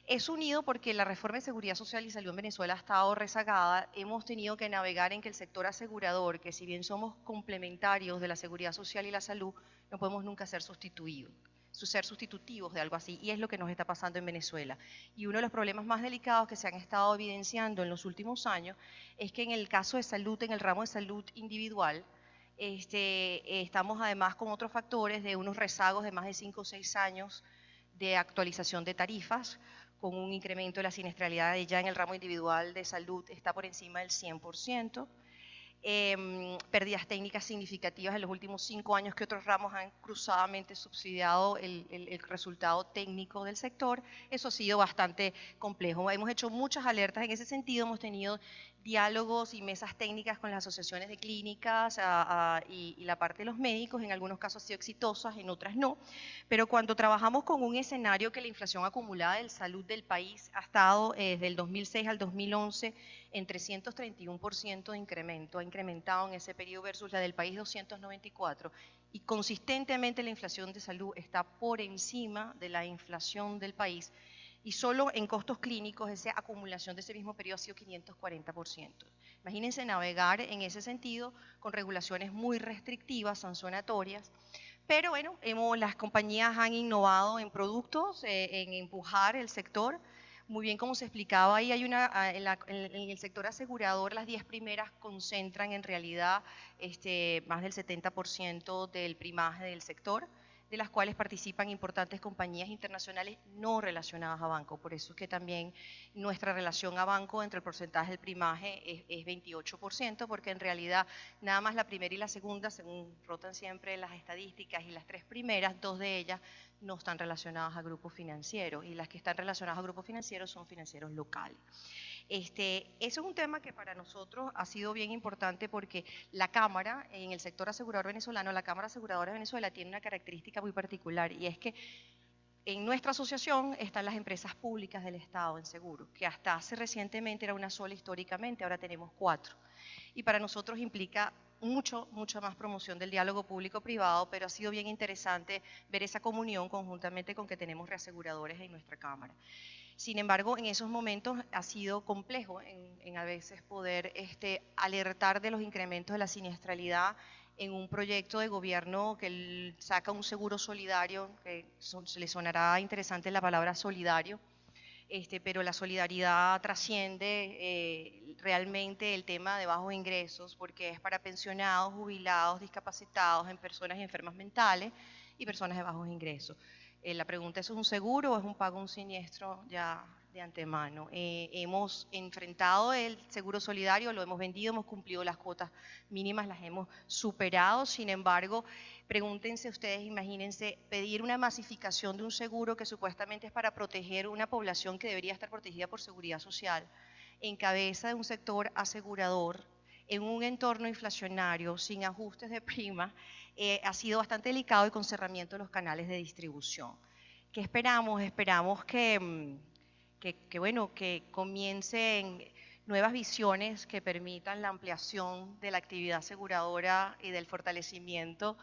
[SPEAKER 4] Es unido porque la reforma de seguridad social y salud en Venezuela ha estado rezagada. Hemos tenido que navegar en que el sector asegurador, que si bien somos complementarios de la seguridad social y la salud, no podemos nunca ser sustitutivos de algo así, y es lo que nos está pasando en Venezuela. Y uno de los problemas más delicados que se han estado evidenciando en los últimos años es que en el caso de salud, en el ramo de salud individual, estamos además con otros factores de unos rezagos de más de 5 o 6 años de actualización de tarifas, con un incremento de la siniestralidad ya en el ramo individual de salud está por encima del 100%, pérdidas técnicas significativas en los últimos 5 años que otros ramos han cruzadamente subsidiado el resultado técnico del sector. Eso ha sido bastante complejo. Hemos hecho muchas alertas en ese sentido, hemos tenido diálogos y mesas técnicas con las asociaciones de clínicas y la parte de los médicos, en algunos casos ha sido exitosas, en otras no, pero cuando trabajamos con un escenario que la inflación acumulada de salud del país ha estado desde el 2006 al 2011 en 331% de incremento, ha incrementado en ese periodo versus la del país 294%, y consistentemente la inflación de salud está por encima de la inflación del país, y solo en costos clínicos esa acumulación de ese mismo periodo ha sido 540%. Imagínense navegar en ese sentido con regulaciones muy restrictivas, sancionatorias, pero bueno, las compañías han innovado en productos, en empujar el sector. Muy bien, como se explicaba ahí, hay en el sector asegurador las 10 primeras concentran en realidad más del 70% del primaje del sector, de las cuales participan importantes compañías internacionales no relacionadas a banco. Por eso es que también nuestra relación a banco entre el porcentaje del primaje es 28%, porque en realidad nada más la primera y la segunda, según rotan siempre las estadísticas, y las 3 primeras, 2 de ellas no están relacionadas a grupos financieros, y las que están relacionadas a grupos financieros son financieros locales. Eso es un tema que para nosotros ha sido bien importante porque la Cámara, en el sector asegurador venezolano, la Cámara Aseguradora de Venezuela tiene una característica muy particular, y es que en nuestra asociación están las empresas públicas del Estado en seguro, que hasta hace recientemente era una sola históricamente, ahora tenemos 4. Y para nosotros implica mucha más promoción del diálogo público-privado, pero ha sido bien interesante ver esa comunión conjuntamente con que tenemos reaseguradores en nuestra Cámara. Sin embargo, en esos momentos ha sido complejo en a veces poder alertar de los incrementos de la siniestralidad en un proyecto de gobierno que saca un seguro solidario, que le sonará interesante la palabra solidario, pero la solidaridad trasciende realmente el tema de bajos ingresos, porque es para pensionados, jubilados, discapacitados, en personas enfermas mentales y personas de bajos ingresos. La pregunta es: ¿es un seguro o es un pago, un siniestro ya de antemano? Hemos enfrentado el seguro solidario, lo hemos vendido, hemos cumplido las cuotas mínimas, las hemos superado. Sin embargo, pregúntense ustedes, imagínense, pedir una masificación de un seguro que supuestamente es para proteger una población que debería estar protegida por seguridad social, en cabeza de un sector asegurador, en un entorno inflacionario, sin ajustes de prima, ha sido bastante delicado y con cerramiento de los canales de distribución. ¿Qué esperamos? Esperamos que comiencen nuevas visiones que permitan la ampliación de la actividad aseguradora y del fortalecimiento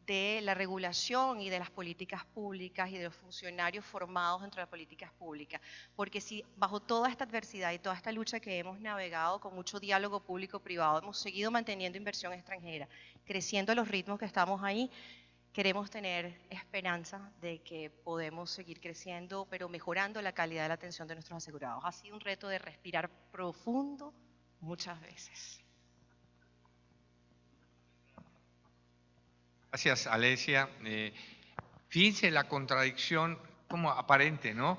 [SPEAKER 4] de la regulación y de las políticas públicas y de los funcionarios formados dentro de las políticas públicas. Porque si bajo toda esta adversidad y toda esta lucha que hemos navegado con mucho diálogo público-privado, hemos seguido manteniendo inversión extranjera, creciendo a los ritmos que estamos ahí, queremos tener esperanza de que podemos seguir creciendo, pero mejorando la calidad de la atención de nuestros asegurados. Ha sido un reto de respirar profundo muchas veces.
[SPEAKER 1] Gracias, Alesia. Fíjense la contradicción como aparente, ¿no?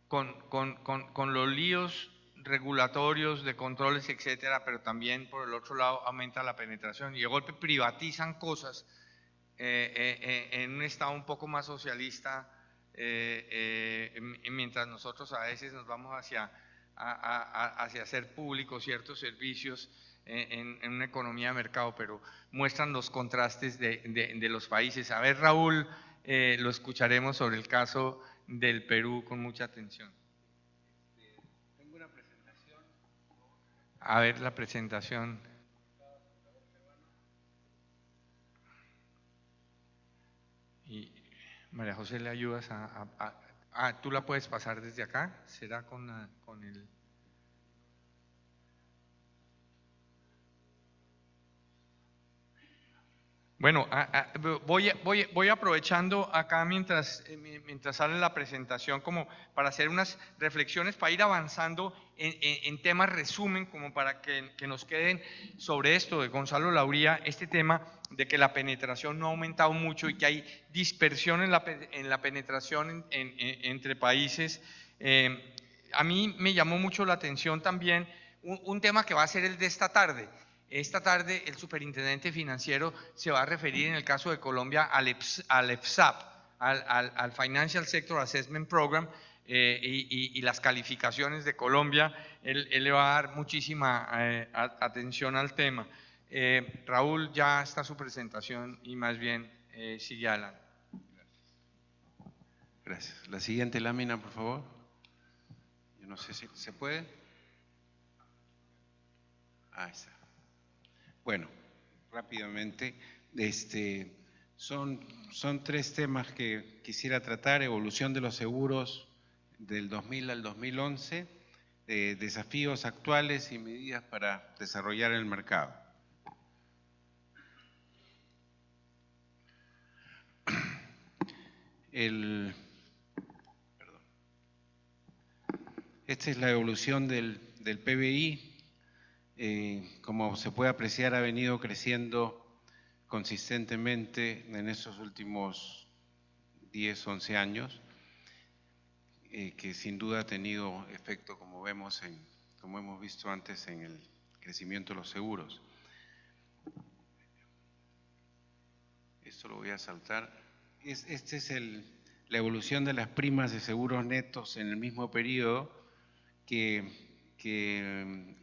[SPEAKER 1] Con los líos regulatorios de controles, etcétera, pero también por el otro lado aumenta la penetración y de golpe privatizan cosas en un estado un poco más socialista, mientras nosotros a veces nos vamos hacia hacer públicos ciertos servicios en una economía de mercado, pero muestran los contrastes de los países. A ver, Raúl, lo escucharemos sobre el caso del Perú con mucha atención. Tengo una presentación. A ver la presentación. Y María José, ¿le ayudas tú la puedes pasar desde acá? ¿Será con el...? Bueno, voy aprovechando acá mientras sale la presentación como para hacer unas reflexiones, para ir avanzando en temas resumen, como para que nos queden sobre esto de Gonzalo Lauría, este tema de que la penetración no ha aumentado mucho y que hay dispersión en la penetración entre países. A mí me llamó mucho la atención también un tema que va a ser el de esta tarde. Esta tarde el superintendente financiero se va a referir en el caso de Colombia al FSAP, al Financial Sector Assessment Program, y las calificaciones de Colombia. Él le va a dar muchísima atención al tema. Raúl, ya está su presentación y más bien sigue adelante.
[SPEAKER 5] Gracias. La siguiente lámina, por favor. Yo no sé si se puede. Ahí está. Bueno, rápidamente, son 3 temas que quisiera tratar: evolución de los seguros del 2000 al 2011, desafíos actuales y medidas para desarrollar el mercado. Esta es la evolución del PBI. Como se puede apreciar, ha venido creciendo consistentemente en estos últimos 10, 11 años, que sin duda ha tenido efecto, como hemos visto antes, en el crecimiento de los seguros. Esto lo voy a saltar. Esta es la evolución de las primas de seguros netos en el mismo periodo, que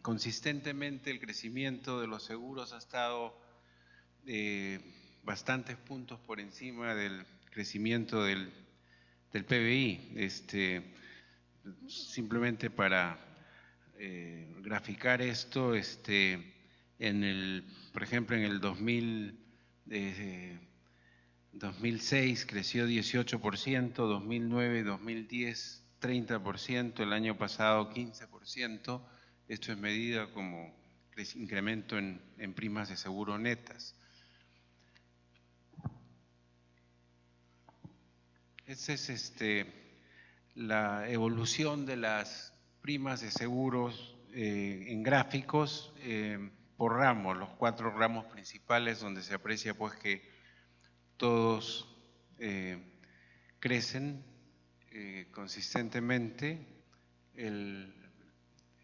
[SPEAKER 5] consistentemente el crecimiento de los seguros ha estado bastantes puntos por encima del crecimiento del PBI. Simplemente para graficar esto, por ejemplo, en el 2006 creció 18%, 2009, 2010 30%, el año pasado 15%. Esto es medida como incremento en primas de seguro netas. Esta es la evolución de las primas de seguros en gráficos por ramos, los 4 ramos principales, donde se aprecia pues que todos crecen consistentemente.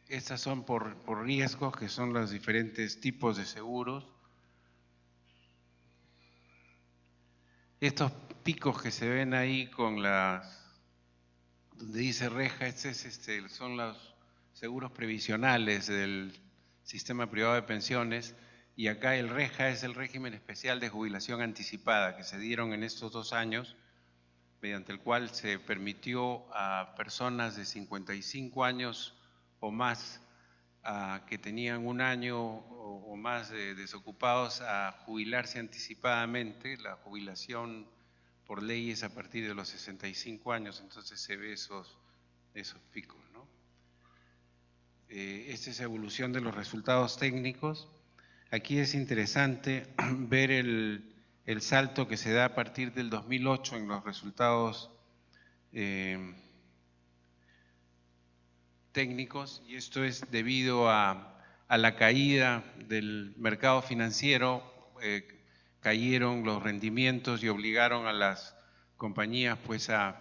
[SPEAKER 5] Estas son por riesgos, que son los diferentes tipos de seguros. Estos picos que se ven ahí con donde dice reja, son los seguros previsionales del sistema privado de pensiones, y acá el reja es el régimen especial de jubilación anticipada que se dieron en estos 2 años, mediante el cual se permitió a personas de 55 años o más que tenían 1 año o más desocupados a jubilarse anticipadamente. La jubilación por ley es a partir de los 65 años, entonces se ve esos picos, ¿no? Esta es la evolución de los resultados técnicos. Aquí es interesante ver el salto que se da a partir del 2008 en los resultados técnicos, y esto es debido a la caída del mercado financiero. Cayeron los rendimientos y obligaron a las compañías pues a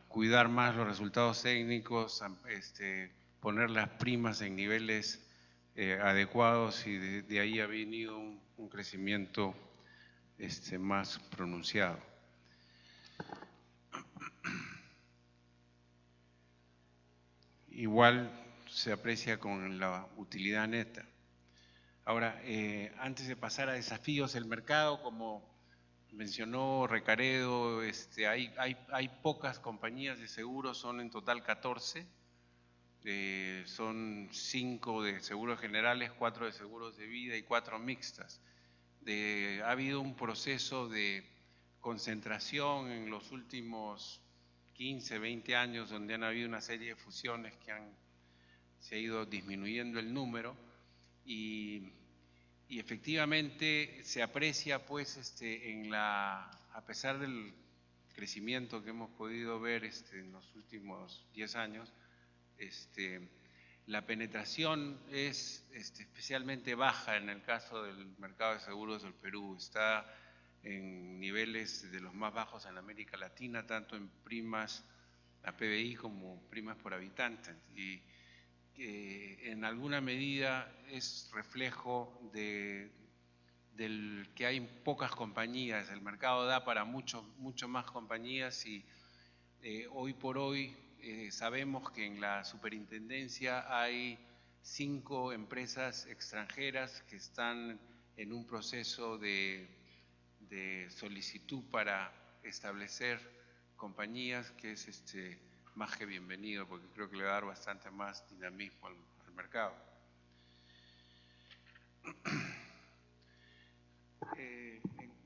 [SPEAKER 5] cuidar más los resultados técnicos, a poner las primas en niveles adecuados, y de ahí ha venido un crecimiento más pronunciado. Igual se aprecia con la utilidad neta. Ahora, antes de pasar a desafíos del mercado, como mencionó Recaredo, hay pocas compañías de seguros, son en total 14. Son 5 de seguros generales, 4 de seguros de vida y 4 mixtas. Ha habido un proceso de concentración en los últimos 15, 20 años, donde han habido una serie de fusiones que se ha ido disminuyendo el número, y efectivamente se aprecia pues a pesar del crecimiento que hemos podido ver en los últimos 10 años, la penetración es especialmente baja en el caso del mercado de seguros del Perú. Está en niveles de los más bajos en América Latina, tanto en primas a PBI como primas por habitante, y en alguna medida es reflejo del que hay pocas compañías. El mercado da para mucho más compañías, y hoy por hoy sabemos que en la superintendencia hay 5 empresas extranjeras que están en un proceso de solicitud para establecer compañías, que es más que bienvenido, porque creo que le va a dar bastante más dinamismo al mercado.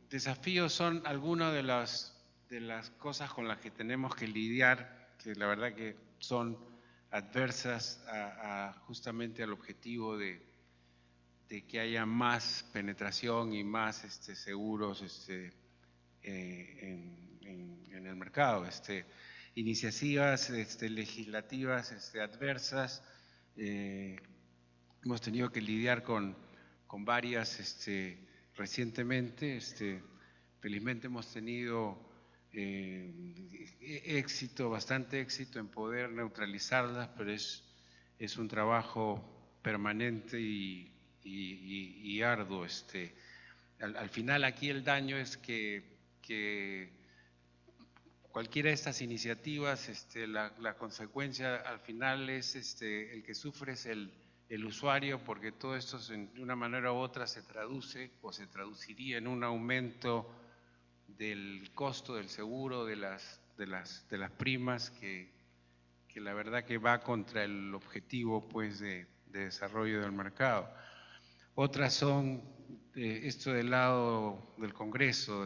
[SPEAKER 5] Desafíos son algunas de las cosas con las que tenemos que lidiar, que la verdad que son adversas justamente al objetivo de que haya más penetración y más seguros en el mercado. iniciativas legislativas adversas. Hemos tenido que lidiar con varias recientemente. Felizmente hemos tenido bastante éxito en poder neutralizarlas, pero es un trabajo permanente y arduo. Al final aquí el daño es que cualquiera de estas iniciativas, la consecuencia al final es el que sufre es el usuario, porque todo esto de una manera u otra se traduce o se traduciría en un aumento del costo del seguro de las primas, que la verdad que va contra el objetivo pues de desarrollo del mercado. Otras son esto del lado del Congreso,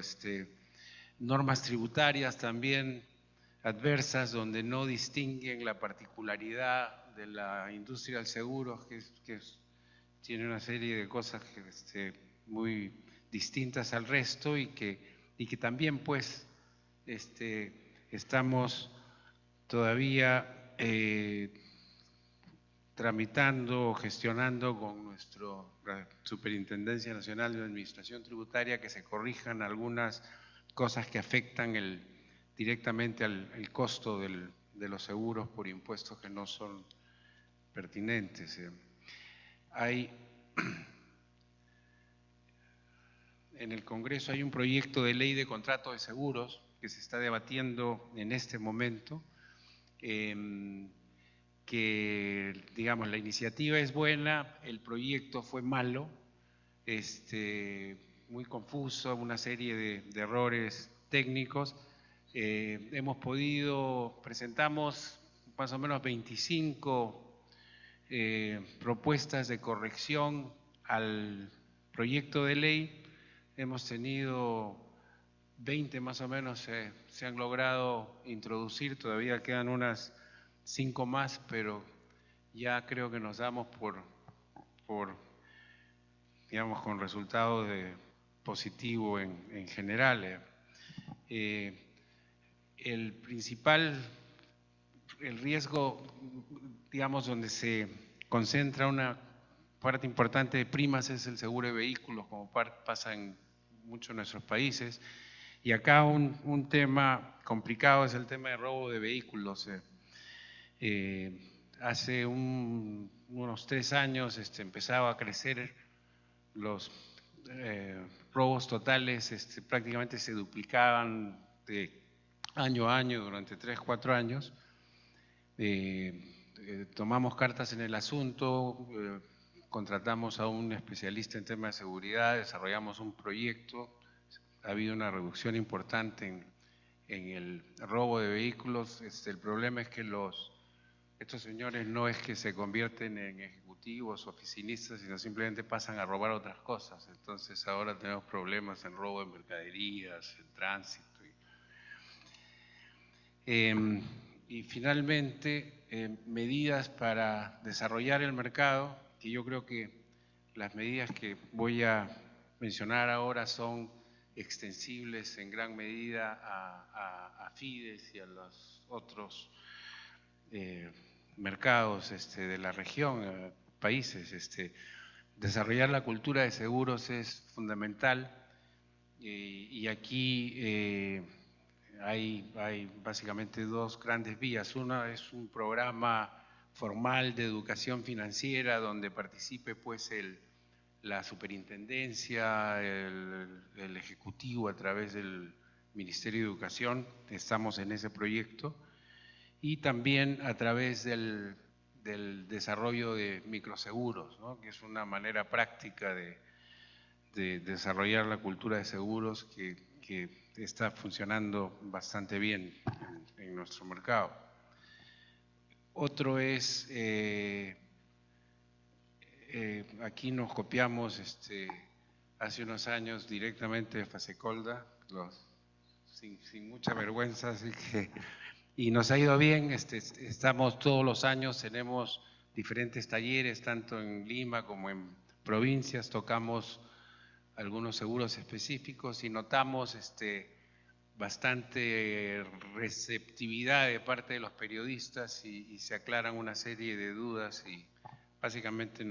[SPEAKER 5] normas tributarias también adversas, donde no distinguen la particularidad de la industria del seguro, que tiene una serie de cosas muy distintas al resto, y que también pues estamos todavía tramitando o gestionando con nuestra Superintendencia Nacional de Administración Tributaria que se corrijan algunas cosas que afectan directamente al costo de los seguros por impuestos que no son pertinentes. En el Congreso hay un proyecto de ley de contrato de seguros que se está debatiendo en este momento, que digamos la iniciativa es buena, el proyecto fue malo, muy confuso, una serie de errores técnicos. Presentamos más o menos 25 propuestas de corrección al proyecto de ley. Hemos tenido 20 más o menos, se han logrado introducir, todavía quedan unas 5 más, pero ya creo que nos damos por digamos, con resultados positivo en general. El riesgo, digamos, donde se concentra una parte importante de primas es el seguro de vehículos, como pasa en muchos de nuestros países. Y acá un tema complicado es el tema de robo de vehículos. Hace unos 3 años empezaba a crecer los robos totales, prácticamente se duplicaban de año a año durante 3, 4 años. Tomamos cartas en el asunto, contratamos a un especialista en temas de seguridad, desarrollamos un proyecto. Ha habido una reducción importante en el robo de vehículos. El problema es que estos señores no es que se convierten en ejecutivos o oficinistas, sino simplemente pasan a robar otras cosas. Entonces ahora tenemos problemas en robo de mercaderías, en tránsito. Y finalmente, medidas para desarrollar el mercado, que yo creo que las medidas que voy a mencionar ahora son extensibles en gran medida a FIDES y a los otros mercados de la región, países. Desarrollar la cultura de seguros es fundamental, y aquí hay básicamente 2 grandes vías. Una es un programa formal de educación financiera donde participe pues la superintendencia, el ejecutivo a través del Ministerio de Educación. Estamos en ese proyecto. Y también a través del desarrollo de microseguros, ¿no? Que es una manera práctica de desarrollar la cultura de seguros que está funcionando bastante bien en nuestro mercado. Otro es, aquí nos copiamos hace unos años directamente de Fasecolda, sin mucha vergüenza, así que, y nos ha ido bien. Estamos todos los años, tenemos diferentes talleres, tanto en Lima como en provincias, tocamos algunos seguros específicos y notamos bastante receptividad de parte de los periodistas y se aclaran una serie de dudas y básicamente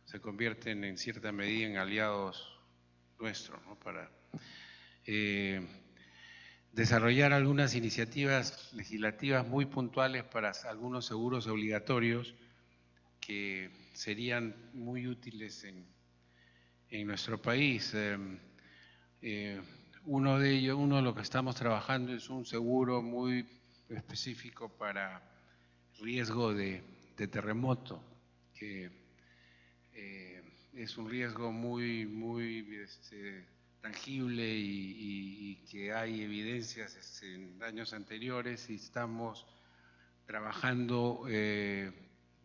[SPEAKER 5] se convierten en cierta medida en aliados nuestros, ¿no? Para desarrollar algunas iniciativas legislativas muy puntuales para algunos seguros obligatorios que serían muy útiles en nuestro país. Uno de los que estamos trabajando es un seguro muy específico para riesgo de terremoto, que es un riesgo muy tangible y que hay evidencias en años anteriores, y estamos trabajando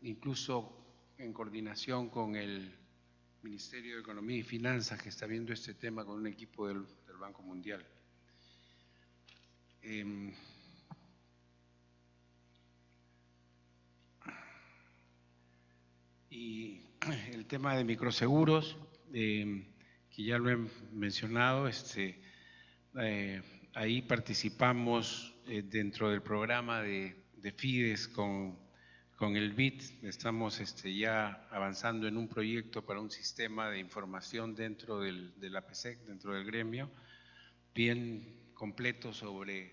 [SPEAKER 5] incluso en coordinación con el Ministerio de Economía y Finanzas, que está viendo este tema con un equipo del Banco Mundial. Y el tema de microseguros, que ya lo he mencionado, ahí participamos dentro del programa de FIDES con el BID. Estamos ya avanzando en un proyecto para un sistema de información dentro de la APSEC, dentro del gremio, bien completo sobre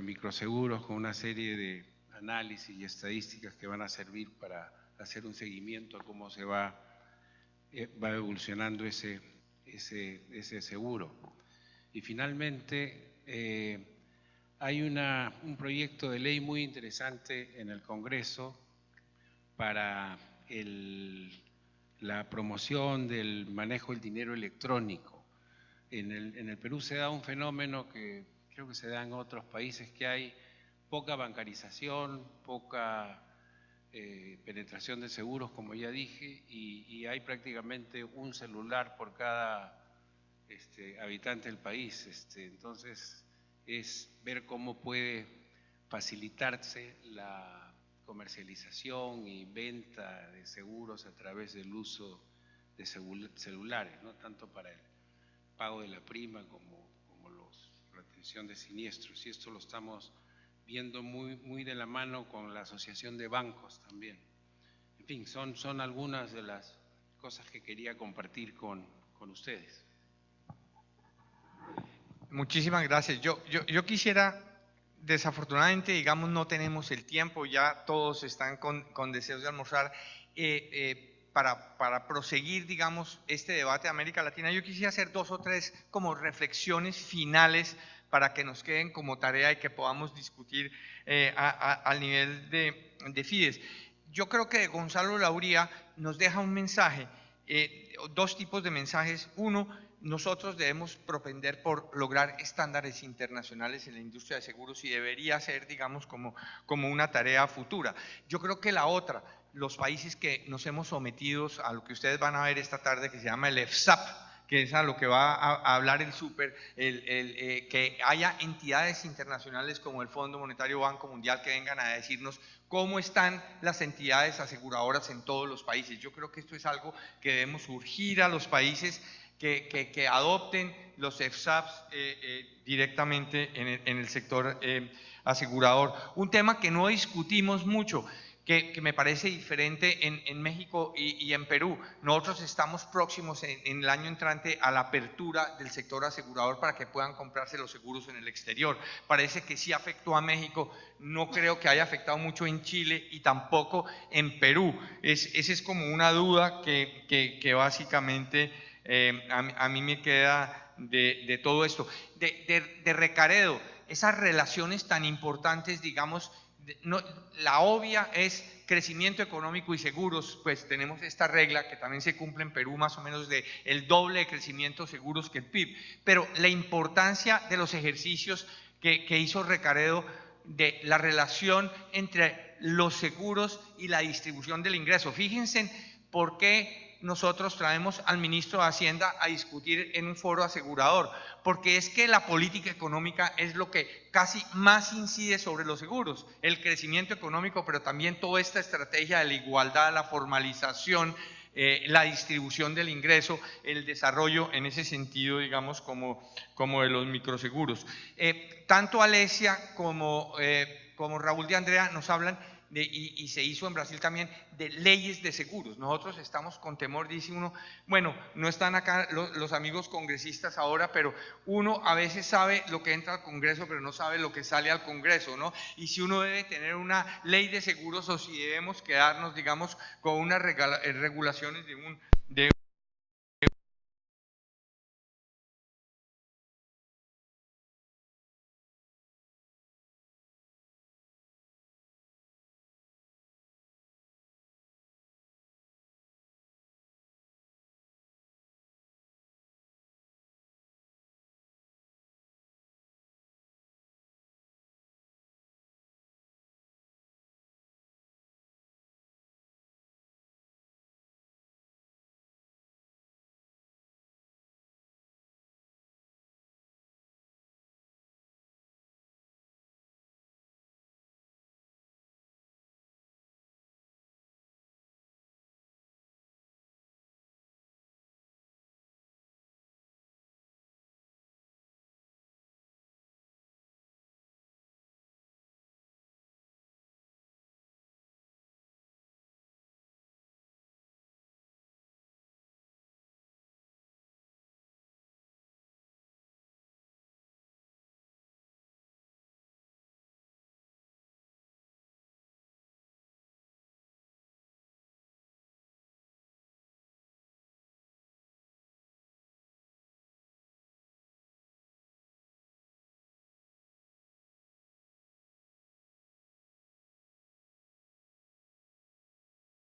[SPEAKER 5] microseguros, con una serie de análisis y estadísticas que van a servir para hacer un seguimiento a cómo se va evolucionando ese seguro. Y finalmente hay un proyecto de ley muy interesante en el Congreso para la promoción del manejo del dinero electrónico. En el Perú se da un fenómeno que creo que se da en otros países, que hay poca bancarización, poca penetración de seguros, como ya dije, y hay prácticamente un celular por cada habitante del país. Entonces, es ver cómo puede facilitarse la comercialización y venta de seguros a través del uso de celulares, ¿no? Tanto para el pago de la prima como la atención de siniestros, y esto lo estamos viendo muy de la mano con la Asociación de Bancos también. En fin, son algunas de las cosas que quería compartir con ustedes.
[SPEAKER 1] Muchísimas gracias. Yo quisiera, desafortunadamente, digamos, no tenemos el tiempo, ya todos están con deseos de almorzar. Para proseguir, digamos, este debate de América Latina, yo quisiera hacer 2 o 3 como reflexiones finales para que nos queden como tarea y que podamos discutir al nivel de FIDES. Yo creo que Gonzalo Lauría nos deja un mensaje, 2 tipos de mensajes. Uno, nosotros debemos propender por lograr estándares internacionales en la industria de seguros, y debería ser, digamos, como una tarea futura. Yo creo que la otra, los países que nos hemos sometido a lo que ustedes van a ver esta tarde, que se llama el FSAP, que es a lo que va a hablar el súper, que haya entidades internacionales como el Fondo Monetario, Banco Mundial, que vengan a decirnos cómo están las entidades aseguradoras en todos los países. Yo creo que esto es algo que debemos urgir a los países que adopten los FSAPs directamente en el sector asegurador. Un tema que no discutimos mucho, que me parece diferente en México y en Perú. Nosotros estamos próximos en el año entrante a la apertura del sector asegurador para que puedan comprarse los seguros en el exterior. Parece que sí afectó a México, no creo que haya afectado mucho en Chile y tampoco en Perú. Esa es como una duda que básicamente a mí me queda de todo esto. De Recaredo, esas relaciones tan importantes, digamos, la obvia es crecimiento económico y seguros. Pues tenemos esta regla que también se cumple en Perú, más o menos de el doble de crecimiento seguros que el PIB, pero la importancia de los ejercicios que hizo Recaredo, de la relación entre los seguros y la distribución del ingreso. Fíjense por qué nosotros traemos al ministro de Hacienda a discutir en un foro asegurador, porque es que la política económica es lo que casi más incide sobre los seguros, el crecimiento económico, pero también toda esta estrategia de la igualdad, la formalización, la distribución del ingreso, el desarrollo en ese sentido, digamos, como de los microseguros. Tanto Alesia como Raúl de Andrea nos hablan y se hizo en Brasil también, de leyes de seguros. Nosotros estamos con temor, dice uno, bueno, no están acá los amigos congresistas ahora, pero uno a veces sabe lo que entra al Congreso, pero no sabe lo que sale al Congreso, ¿no? Y si uno debe tener una ley de seguros o si debemos quedarnos, digamos, con unas regulaciones de